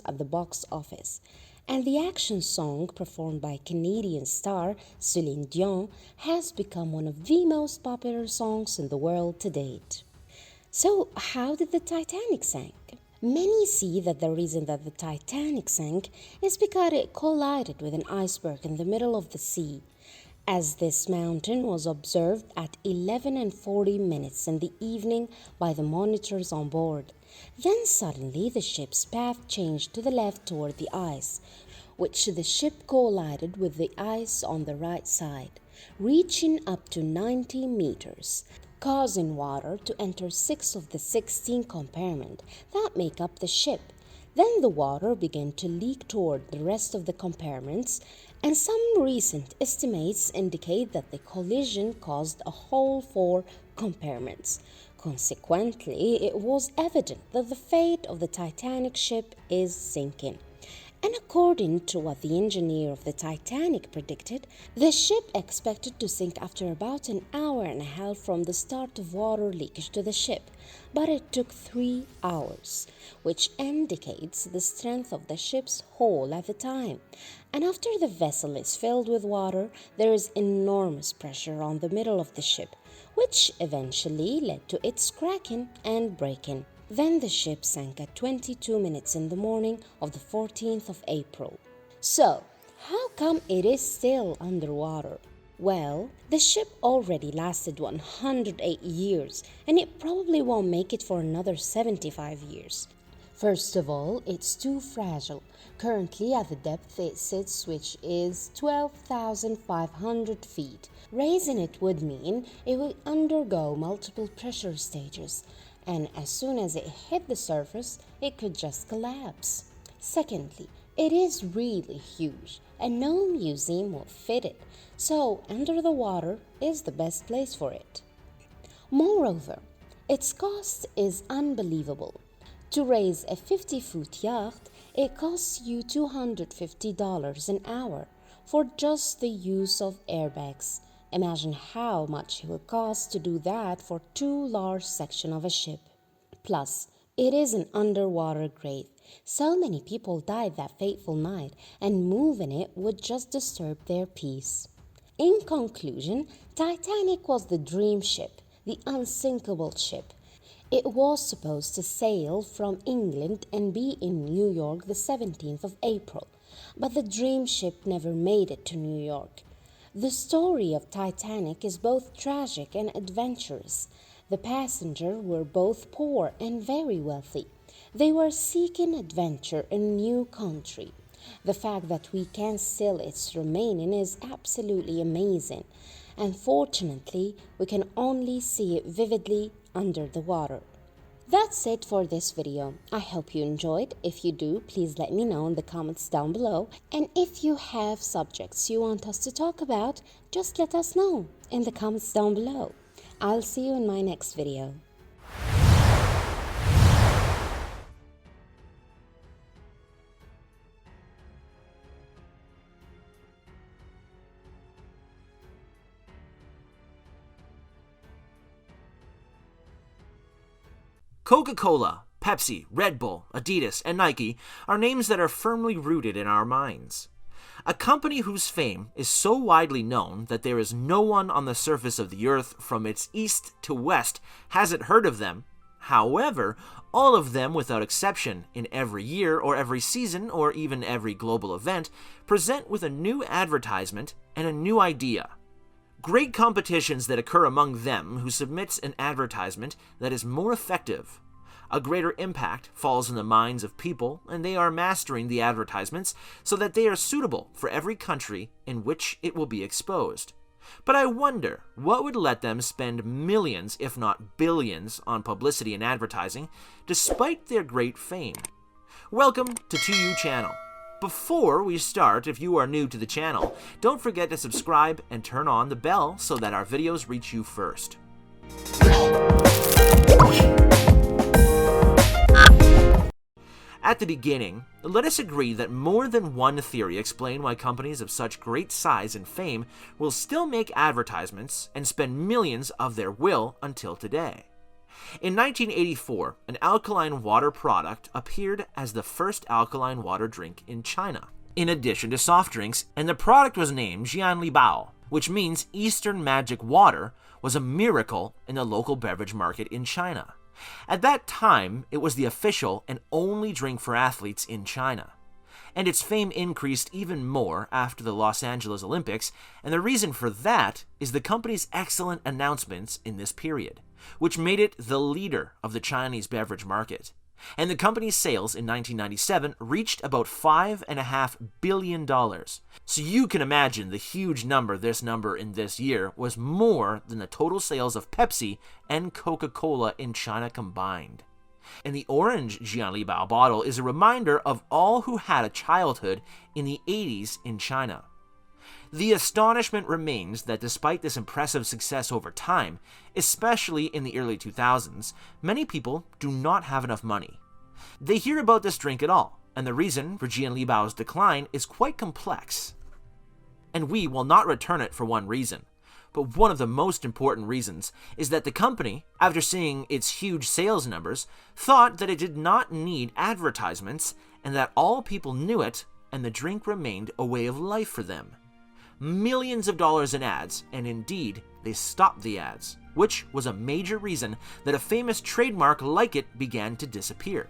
[SPEAKER 3] at the box office, and the action song performed by Canadian star Celine Dion has become one of the most popular songs in the world to date. So, how did the Titanic sink? Many see that the reason that the Titanic sank is because it collided with an iceberg in the middle of the sea. as this mountain was observed at 11:40 in the evening by the monitors on board. Then suddenly the ship's path changed to the left toward the ice, which the ship collided with the ice on the right side, reaching up to 90 meters, causing water to enter 6 of the 16 compartments that make up the ship. Then the water began to leak toward the rest of the compartments, and some recent estimates indicate that the collision caused a whole 4 compartments. Consequently, it was evident that the fate of the Titanic ship is sinking. And according to what the engineer of the Titanic predicted, the ship expected to sink after about an hour and a half from the start of water leakage to the ship, but it took 3 hours, which indicates the strength of the ship's hull at the time. And after the vessel is filled with water, there is enormous pressure on the middle of the ship, which eventually led to its cracking and breaking. Then the ship sank at 22 minutes in the morning of the 14th of April. So, how come it is still underwater? Well, the ship already lasted 108 years, and it probably won't make it for another 75 years. First of all, it's too fragile. Currently at the depth it sits, which is 12,500 feet. Raising it would mean it would undergo multiple pressure stages, and as soon as it hit the surface, it could just collapse. Secondly, it is really huge, and no museum will fit it, so under the water is the best place for it. Moreover, its cost is unbelievable. To raise a 50-foot yacht, it costs you $250 an hour for just the use of airbags. Imagine how much it will cost to do that for 2 large sections of a ship. Plus, it is an underwater grave. So many people died that fateful night, and moving it would just disturb their peace. In conclusion, Titanic was the dream ship, the unsinkable ship. It was supposed to sail from England and be in New York the 17th of April, but the dream ship never made it to New York. The story of Titanic is both tragic and adventurous. The passengers were both poor and very wealthy. They were seeking adventure in a new country. The fact that we can still its remaining is absolutely amazing. Unfortunately, we can only see it vividly under the water. That's it for this video. I hope you enjoyed. If you do, please let me know in the comments down below. And if you have subjects you want us to talk about, just let us know in the comments down below. I'll see you in my next video.
[SPEAKER 4] Coca-Cola, Pepsi, Red Bull, Adidas, and Nike are names that are firmly rooted in our minds. A company whose fame is so widely known that there is no one on the surface of the earth from its east to west hasn't heard of them. However, all of them without exception, in every year or every season or even every global event, present with a new advertisement and a new idea. Great competitions that occur among them who submits an advertisement that is more effective. A greater impact falls in the minds of people, and they are mastering the advertisements so that they are suitable for every country in which it will be exposed. But I wonder what would let them spend millions, if not billions, on publicity and advertising, despite their great fame. Welcome to 2U Channel. Before we start, if you are new to the channel, don't forget to subscribe and turn on the bell so that our videos reach you first. At the beginning, let us agree that more than one theory explain why companies of such great size and fame will still make advertisements and spend millions of their will until today. In 1984, an alkaline water product appeared as the first alkaline water drink in China, in addition to soft drinks, and the product was named Jianlibao, which means Eastern Magic Water, was a miracle in the local beverage market in China. At that time, it was the official and only drink for athletes in China. and its fame increased even more after the Los Angeles Olympics, and the reason for that is the company's excellent announcements in this period, which made it the leader of the Chinese beverage market. And the company's sales in 1997 reached about $5.5 billion. So you can imagine the huge number in this year was more than the total sales of Pepsi and Coca-Cola in China combined. And the orange Jianlibao bottle is a reminder of all who had a childhood in the 80s in China. The astonishment remains that despite this impressive success over time, especially in the early 2000s, many people do not have enough money. They hear about this drink at all, and the reason for Jianlibao's decline is quite complex. And we will not return it for one reason. But one of the most important reasons is that the company, after seeing its huge sales numbers, thought that it did not need advertisements and that all people knew it and the drink remained a way of life for them. Millions of dollars in ads, and indeed, they stopped the ads, which was a major reason that a famous trademark like it began to disappear.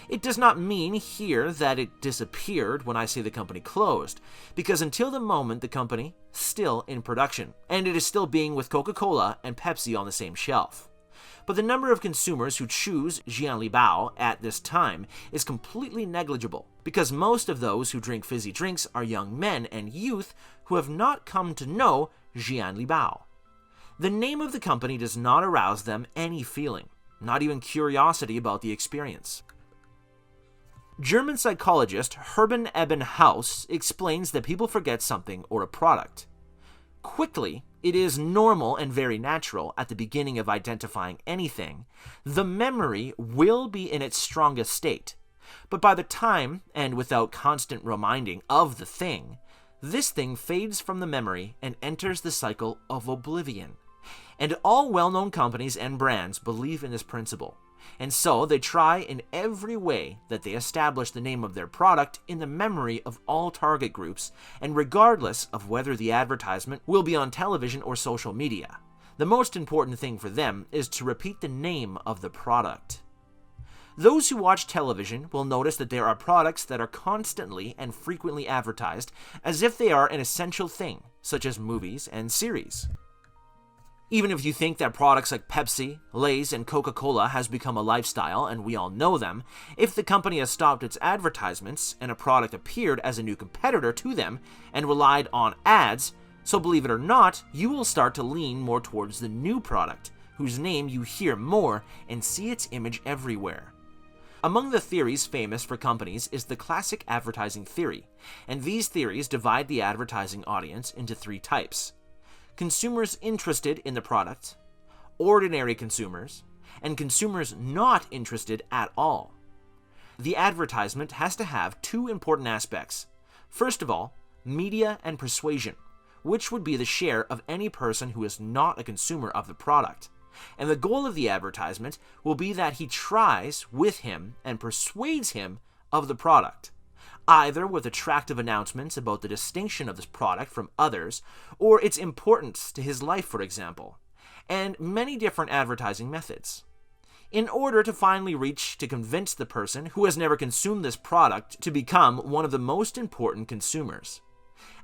[SPEAKER 4] It does not mean here that it disappeared when I say the company closed, because until the moment the company still in production, and it is still being with Coca-Cola and Pepsi on the same shelf. But the number of consumers who choose Jianlibao at this time is completely negligible, because most of those who drink fizzy drinks are young men and youth who have not come to know Jianlibao. The name of the company does not arouse them any feeling, not even curiosity about the experience. German psychologist Hermann Ebbinghaus explains that people forget something or a product quickly. It is normal and very natural at the beginning of identifying anything. The memory will be in its strongest state, but by the time, and without constant reminding of the thing, this thing fades from the memory and enters the cycle of oblivion. And all well-known companies and brands believe in this principle. And so they try in every way that they establish the name of their product in the memory of all target groups, and regardless of whether the advertisement will be on television or social media. The most important thing for them is to repeat the name of the product. Those who watch television will notice that there are products that are constantly and frequently advertised as if they are an essential thing, such as movies and series. Even if you think that products like Pepsi, Lay's, and Coca-Cola has become a lifestyle and we all know them, if the company has stopped its advertisements and a product appeared as a new competitor to them and relied on ads, so believe it or not, you will start to lean more towards the new product, whose name you hear more and see its image everywhere. Among the theories famous for companies is the classic advertising theory, and these theories divide the advertising audience into three types: consumers interested in the product, ordinary consumers, and consumers not interested at all. The advertisement has to have two important aspects. First of all, media and persuasion, which would be the share of any person who is not a consumer of the product. And the goal of the advertisement will be that he tries with him and persuades him of the product, either with attractive announcements about the distinction of this product from others, or its importance to his life, for example, and many different advertising methods, in order to finally reach to convince the person who has never consumed this product to become one of the most important consumers.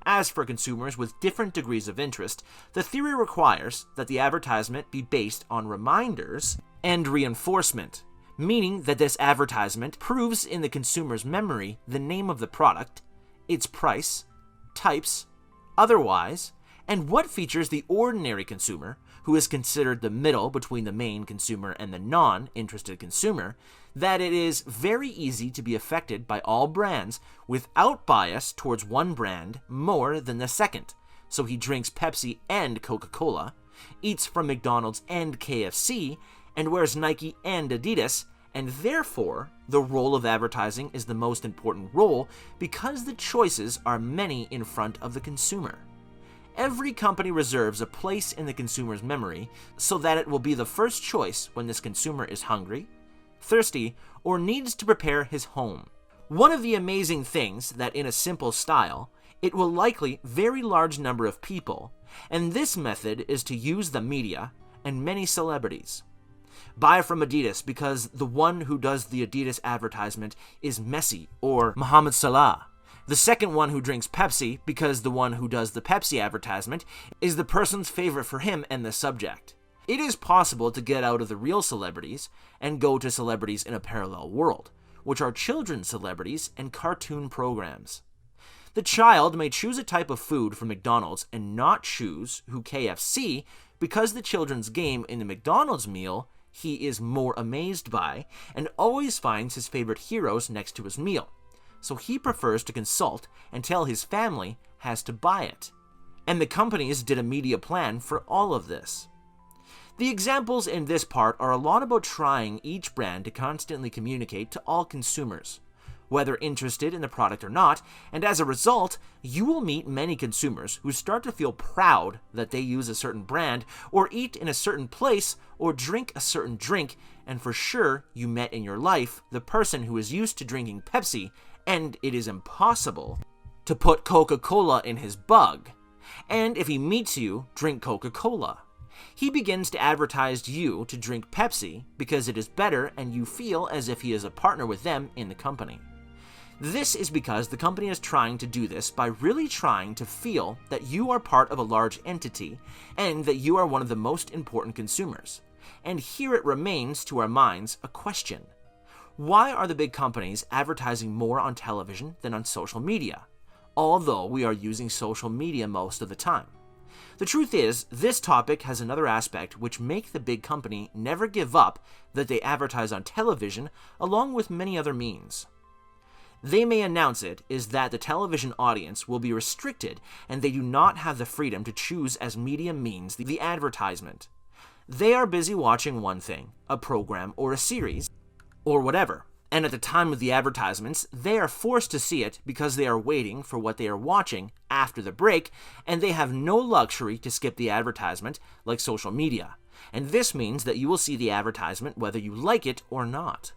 [SPEAKER 4] As for consumers with different degrees of interest, the theory requires that the advertisement be based on reminders and reinforcement, meaning that this advertisement proves in the consumer's memory the name of the product, its price, types, otherwise, and what features the ordinary consumer, who is considered the middle between the main consumer and the non-interested consumer, that it is very easy to be affected by all brands without bias towards one brand more than the second. So he drinks Pepsi and Coca-Cola, eats from McDonald's and KFC, and wears Nike and Adidas, and therefore, the role of advertising is the most important role because the choices are many in front of the consumer. Every company reserves a place in the consumer's memory so that it will be the first choice when this consumer is hungry, thirsty, or needs to prepare his home. One of the amazing things that in a simple style, it will likely very large number of people, and this method is to use the media and many celebrities. Buy from Adidas because the one who does the Adidas advertisement is Messi or Mohamed Salah. The second one who drinks Pepsi because the one who does the Pepsi advertisement is the person's favorite for him and the subject. It is possible to get out of the real celebrities and go to celebrities in a parallel world, which are children's celebrities and cartoon programs. The child may choose a type of food from McDonald's and not choose who KFC because the children's game in the McDonald's meal he is more amazed by and always finds his favorite heroes next to his meal. So he prefers to consult and tell his family has to buy it. And the companies did a media plan for all of this. The examples in this part are a lot about trying each brand to constantly communicate to all consumers, whether interested in the product or not, and as a result, you will meet many consumers who start to feel proud that they use a certain brand, or eat in a certain place, or drink a certain drink, and for sure you met in your life the person who is used to drinking Pepsi, and it is impossible to put Coca-Cola in his bug. And if he meets you, drink Coca-Cola. He begins to advertise you to drink Pepsi because it is better and you feel as if he is a partner with them in the company. This is because the company is trying to do this by really trying to feel that you are part of a large entity and that you are one of the most important consumers. And here it remains to our minds a question. Why are the big companies advertising more on television than on social media, although we are using social media most of the time? The truth is, this topic has another aspect which makes the big company never give up that they advertise on television along with many other means. They may announce it is that the television audience will be restricted and they do not have the freedom to choose as media means the advertisement. They are busy watching one thing, a program or a series, or whatever, and at the time of the advertisements, they are forced to see it because they are waiting for what they are watching after the break, and they have no luxury to skip the advertisement like social media. And this means that you will see the advertisement whether you like it or not.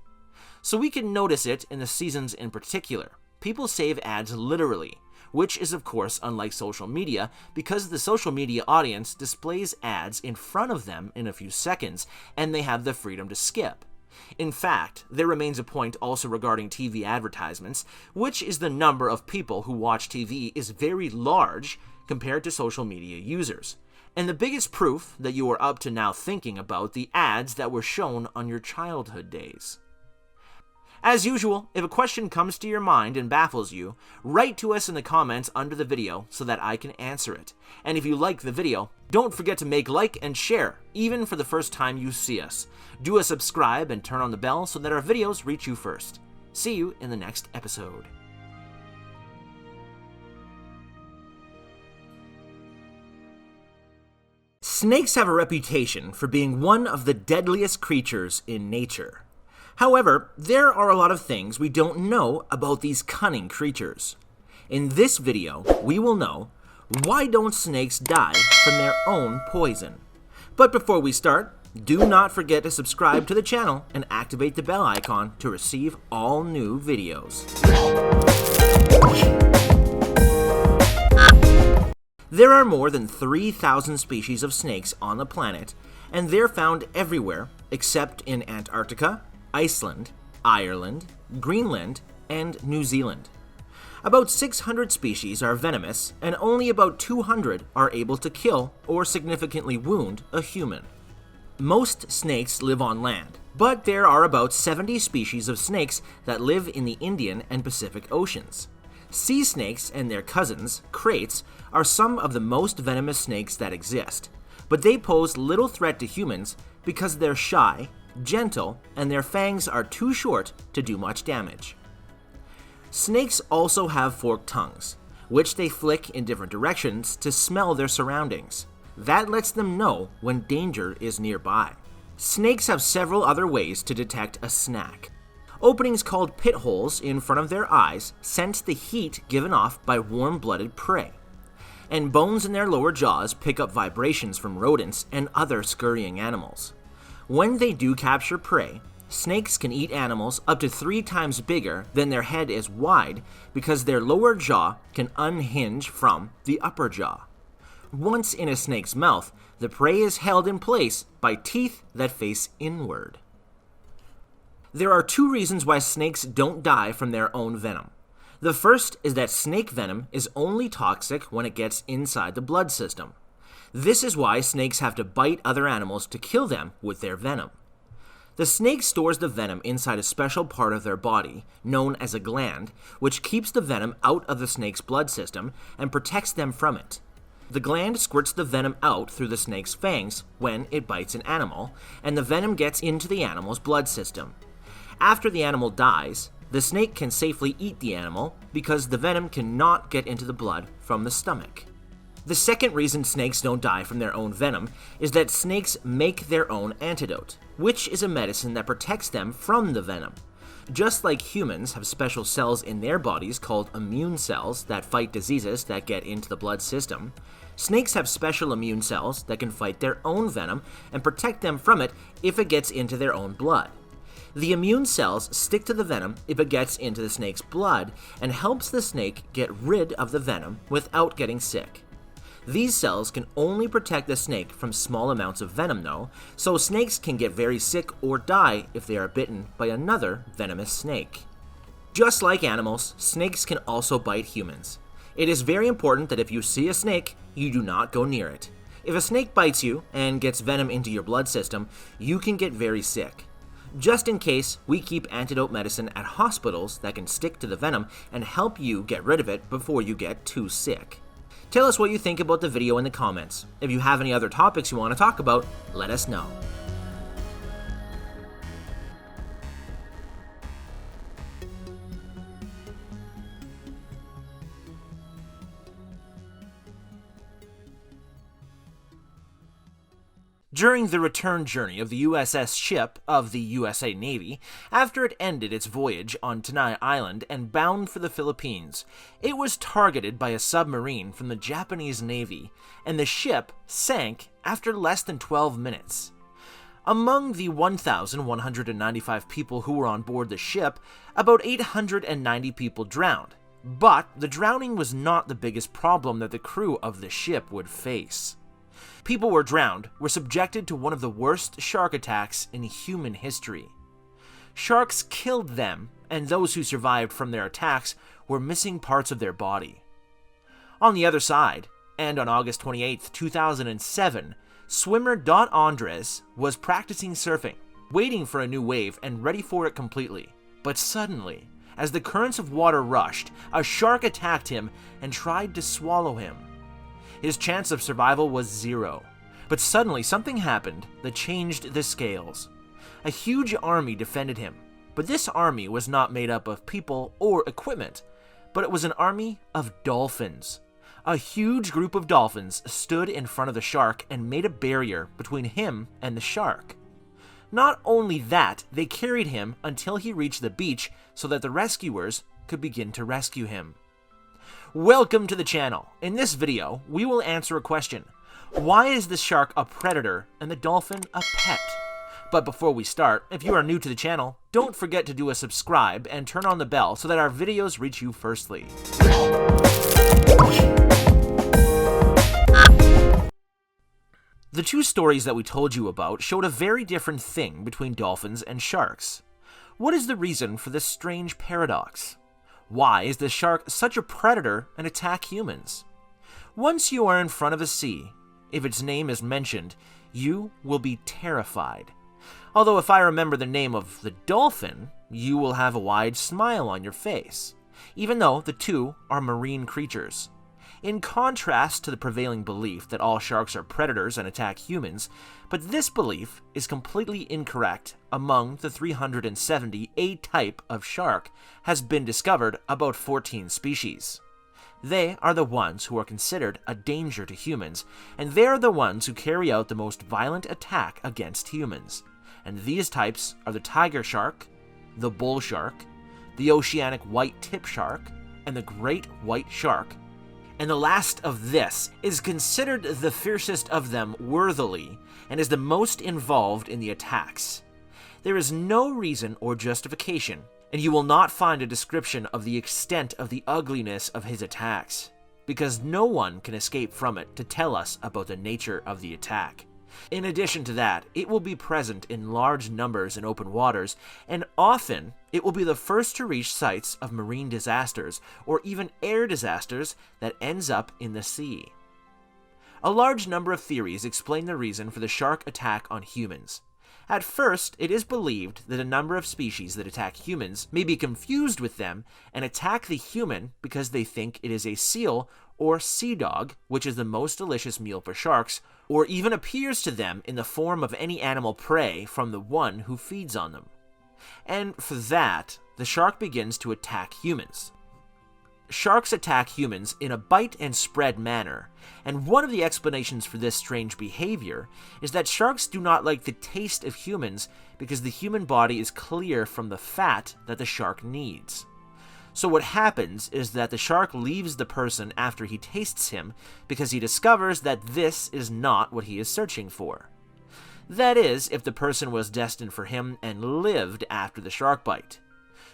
[SPEAKER 4] So we can notice it in the seasons in particular. People save ads literally, which is of course unlike social media because the social media audience displays ads in front of them in a few seconds, and they have the freedom to skip. In fact, there remains a point also regarding TV advertisements, which is the number of people who watch TV is very large compared to social media users. And the biggest proof that you are up to now thinking about the ads that were shown on your childhood days. As usual, if a question comes to your mind and baffles you, write to us in the comments under the video so that I can answer it. And if you like the video, don't forget to make like and share, even for the first time you see us. Do a subscribe and turn on the bell so that our videos reach you first. See you in the next episode. Snakes have a reputation for being one of the deadliest creatures in nature. However, there are a lot of things we don't know about these cunning creatures. In this video, we will know why don't snakes die from their own poison. But before we start, do not forget to subscribe to the channel and activate the bell icon to receive all new videos. There are more than 3,000 species of snakes on the planet, and they're found everywhere except in Antarctica, Iceland, Ireland, Greenland, and New Zealand. About 600 species are venomous, and only about 200 are able to kill or significantly wound a human. Most snakes live on land, but there are about 70 species of snakes that live in the Indian and Pacific Oceans. Sea snakes and their cousins, kraits, are some of the most venomous snakes that exist, but they pose little threat to humans because they're shy, gentle, and their fangs are too short to do much damage. Snakes also have forked tongues, which they flick in different directions to smell their surroundings. That lets them know when danger is nearby. Snakes have several other ways to detect a snack. Openings called pit holes in front of their eyes sense the heat given off by warm-blooded prey. And bones in their lower jaws pick up vibrations from rodents and other scurrying animals. When they do capture prey, snakes can eat animals up to 3 times bigger than their head is wide because their lower jaw can unhinge from the upper jaw. Once in a snake's mouth, the prey is held in place by teeth that face inward. There are two reasons why snakes don't die from their own venom. The first is that snake venom is only toxic when it gets inside the blood system. This is why snakes have to bite other animals to kill them with their venom. The snake stores the venom inside a special part of their body, known as a gland, which keeps the venom out of the snake's blood system and protects them from it. The gland squirts the venom out through the snake's fangs when it bites an animal, and the venom gets into the animal's blood system. After the animal dies, the snake can safely eat the animal because the venom cannot get into the blood from the stomach. The second reason snakes don't die from their own venom is that snakes make their own antidote, which is a medicine that protects them from the venom. Just like humans have special cells in their bodies called immune cells that fight diseases that get into the blood system, snakes have special immune cells that can fight their own venom and protect them from it if it gets into their own blood. The immune cells stick to the venom if it gets into the snake's blood and helps the snake get rid of the venom without getting sick. These cells can only protect the snake from small amounts of venom though, so snakes can get very sick or die if they are bitten by another venomous snake. Just like animals, snakes can also bite humans. It is very important that if you see a snake, you do not go near it. If a snake bites you and gets venom into your blood system, you can get very sick. Just in case, we keep antidote medicine at hospitals that can stick to the venom and help you get rid of it before you get too sick. Tell us what you think about the video in the comments. If you have any other topics you want to talk about, let us know. During the return journey of the USS ship of the USA Navy, after it ended its voyage on Tanai Island and bound for the Philippines, it was targeted by a submarine from the Japanese Navy, and the ship sank after less than 12 minutes. Among the 1,195 people who were on board the ship, about 890 people drowned, but the drowning was not the biggest problem that the crew of the ship would face. People were drowned were subjected to one of the worst shark attacks in human history. Sharks killed them, and those who survived from their attacks were missing parts of their body. On the other side, and on August 28, 2007, swimmer Dot Andres was practicing surfing, waiting for a new wave and ready for it completely. But suddenly, as the currents of water rushed, a shark attacked him and tried to swallow him. His chance of survival was 0. But suddenly something happened that changed the scales. A huge army defended him, but this army was not made up of people or equipment, but it was an army of dolphins. A huge group of dolphins stood in front of the shark and made a barrier between him and the shark. Not only that, they carried him until he reached the beach so that the rescuers could begin to rescue him. Welcome to the channel. In this video, we will answer a question. Why is the shark a predator and the dolphin a pet? But before we start, if you are new to the channel, don't forget to do a subscribe and turn on the bell so that our videos reach you firstly. The two stories that we told you about showed a very different thing between dolphins and sharks. What is the reason for this strange paradox? Why is the shark such a predator and attack humans? Once you are in front of a sea, if its name is mentioned, you will be terrified. Although if I remember the name of the dolphin, you will have a wide smile on your face, even though the two are marine creatures. In contrast to the prevailing belief that all sharks are predators and attack humans, but this belief is completely incorrect. Among the 370 A-type of shark has been discovered about 14 species. They are the ones who are considered a danger to humans, and they are the ones who carry out the most violent attack against humans. And these types are the tiger shark, the bull shark, the oceanic white tip shark, and the great white shark. And the last of this is considered the fiercest of them worthily, and is the most involved in the attacks. There is no reason or justification, and you will not find a description of the extent of the ugliness of his attacks. because no one can escape from it to tell us about the nature of the attack. In addition to that, it will be present in large numbers in open waters, and often it will be the first to reach sites of marine disasters or even air disasters that ends up in the sea. A large number of theories explain the reason for the shark attack on humans. At first, it is believed that a number of species that attack humans may be confused with them and attack the human because they think it is a seal or sea dog, which is the most delicious meal for sharks, or even appears to them in the form of any animal prey from the one who feeds on them. And for that, the shark begins to attack humans. Sharks attack humans in a bite and spread manner, and one of the explanations for this strange behavior is that sharks do not like the taste of humans because the human body is clear from the fat that the shark needs. So what happens is that the shark leaves the person after he tastes him because he discovers that this is not what he is searching for. That is, if the person was destined for him and lived after the shark bite.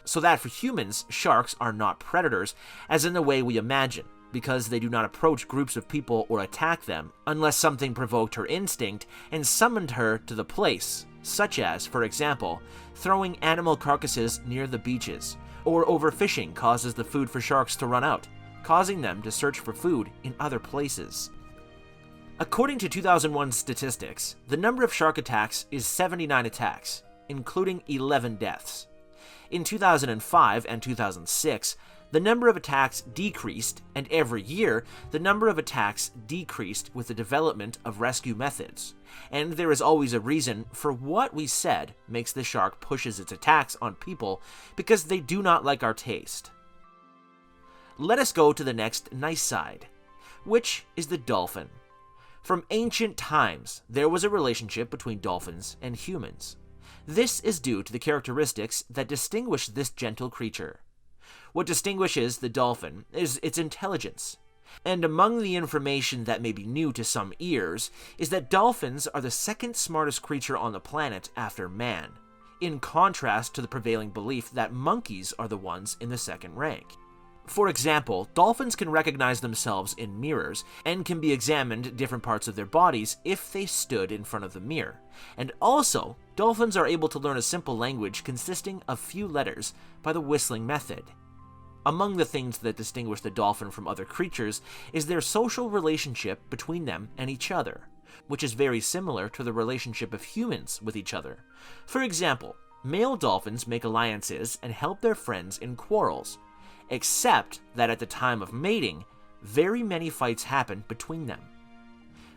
[SPEAKER 4] So that for humans, sharks are not predators, as in the way we imagine, because they do not approach groups of people or attack them unless something provoked her instinct and summoned her to the place, such as, for example, throwing animal carcasses near the beaches, or overfishing causes the food for sharks to run out, causing them to search for food in other places. According to 2001 statistics, the number of shark attacks is 79 attacks, including 11 deaths. In 2005 and 2006, the number of attacks decreased, and every year, the number of attacks decreased with the development of rescue methods. And there is always a reason for what we said makes the shark pushes its attacks on people because they do not like our taste. Let us go to the next nice side, which is the dolphin. From ancient times, there was a relationship between dolphins and humans. This is due to the characteristics that distinguish this gentle creature. What distinguishes the dolphin is its intelligence. And among the information that may be new to some ears is that dolphins are the second smartest creature on the planet after man, in contrast to the prevailing belief that monkeys are the ones in the second rank. For example, dolphins can recognize themselves in mirrors and can be examined different parts of their bodies if they stood in front of the mirror. And also, dolphins are able to learn a simple language consisting of few letters by the whistling method. Among the things that distinguish the dolphin from other creatures is their social relationship between them and each other, which is very similar to the relationship of humans with each other. For example, male dolphins make alliances and help their friends in quarrels, except that at the time of mating, very many fights happen between them.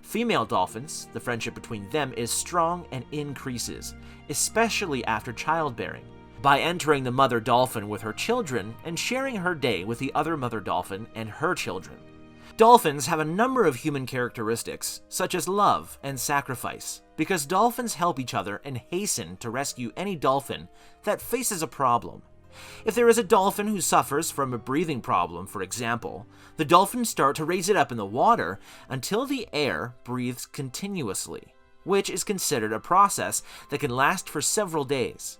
[SPEAKER 4] Female dolphins, the friendship between them is strong and increases, especially after childbearing, by entering the mother dolphin with her children and sharing her day with the other mother dolphin and her children. Dolphins have a number of human characteristics, such as love and sacrifice, because dolphins help each other and hasten to rescue any dolphin that faces a problem. If there is a dolphin who suffers from a breathing problem, for example, the dolphins start to raise it up in the water until the air breathes continuously, which is considered a process that can last for several days.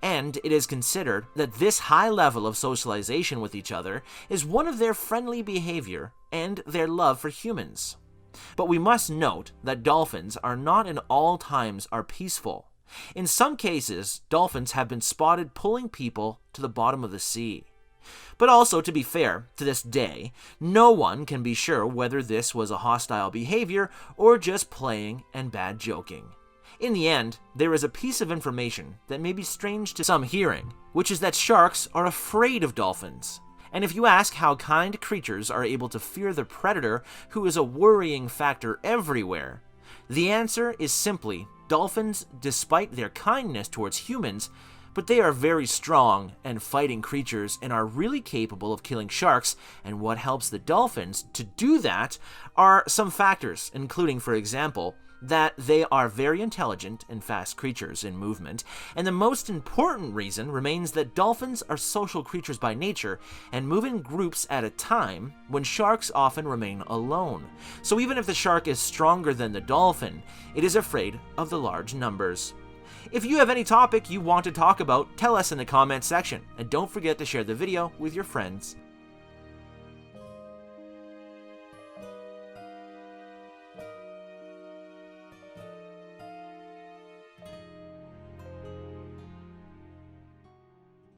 [SPEAKER 4] And it is considered that this high level of socialization with each other is one of their friendly behavior and their love for humans. But we must note that dolphins are not in all times are peaceful. In some cases, dolphins have been spotted pulling people to the bottom of the sea. But also, to be fair, to this day, no one can be sure whether this was a hostile behavior or just playing and bad joking. In the end, there is a piece of information that may be strange to some hearing, which is that sharks are afraid of dolphins. And if you ask how kind creatures are able to fear the predator who is a worrying factor everywhere, the answer is simply dolphins, despite their kindness towards humans, but they are very strong and fighting creatures and are really capable of killing sharks, and what helps the dolphins to do that are some factors, including, for example, that they are very intelligent and fast creatures in movement, and the most important reason remains that dolphins are social creatures by nature and move in groups at a time when sharks often remain alone. So even if the shark is stronger than the dolphin, it is afraid of the large numbers. If you have any topic you want to talk about, tell us in the comments section, and don't forget to share the video with your friends.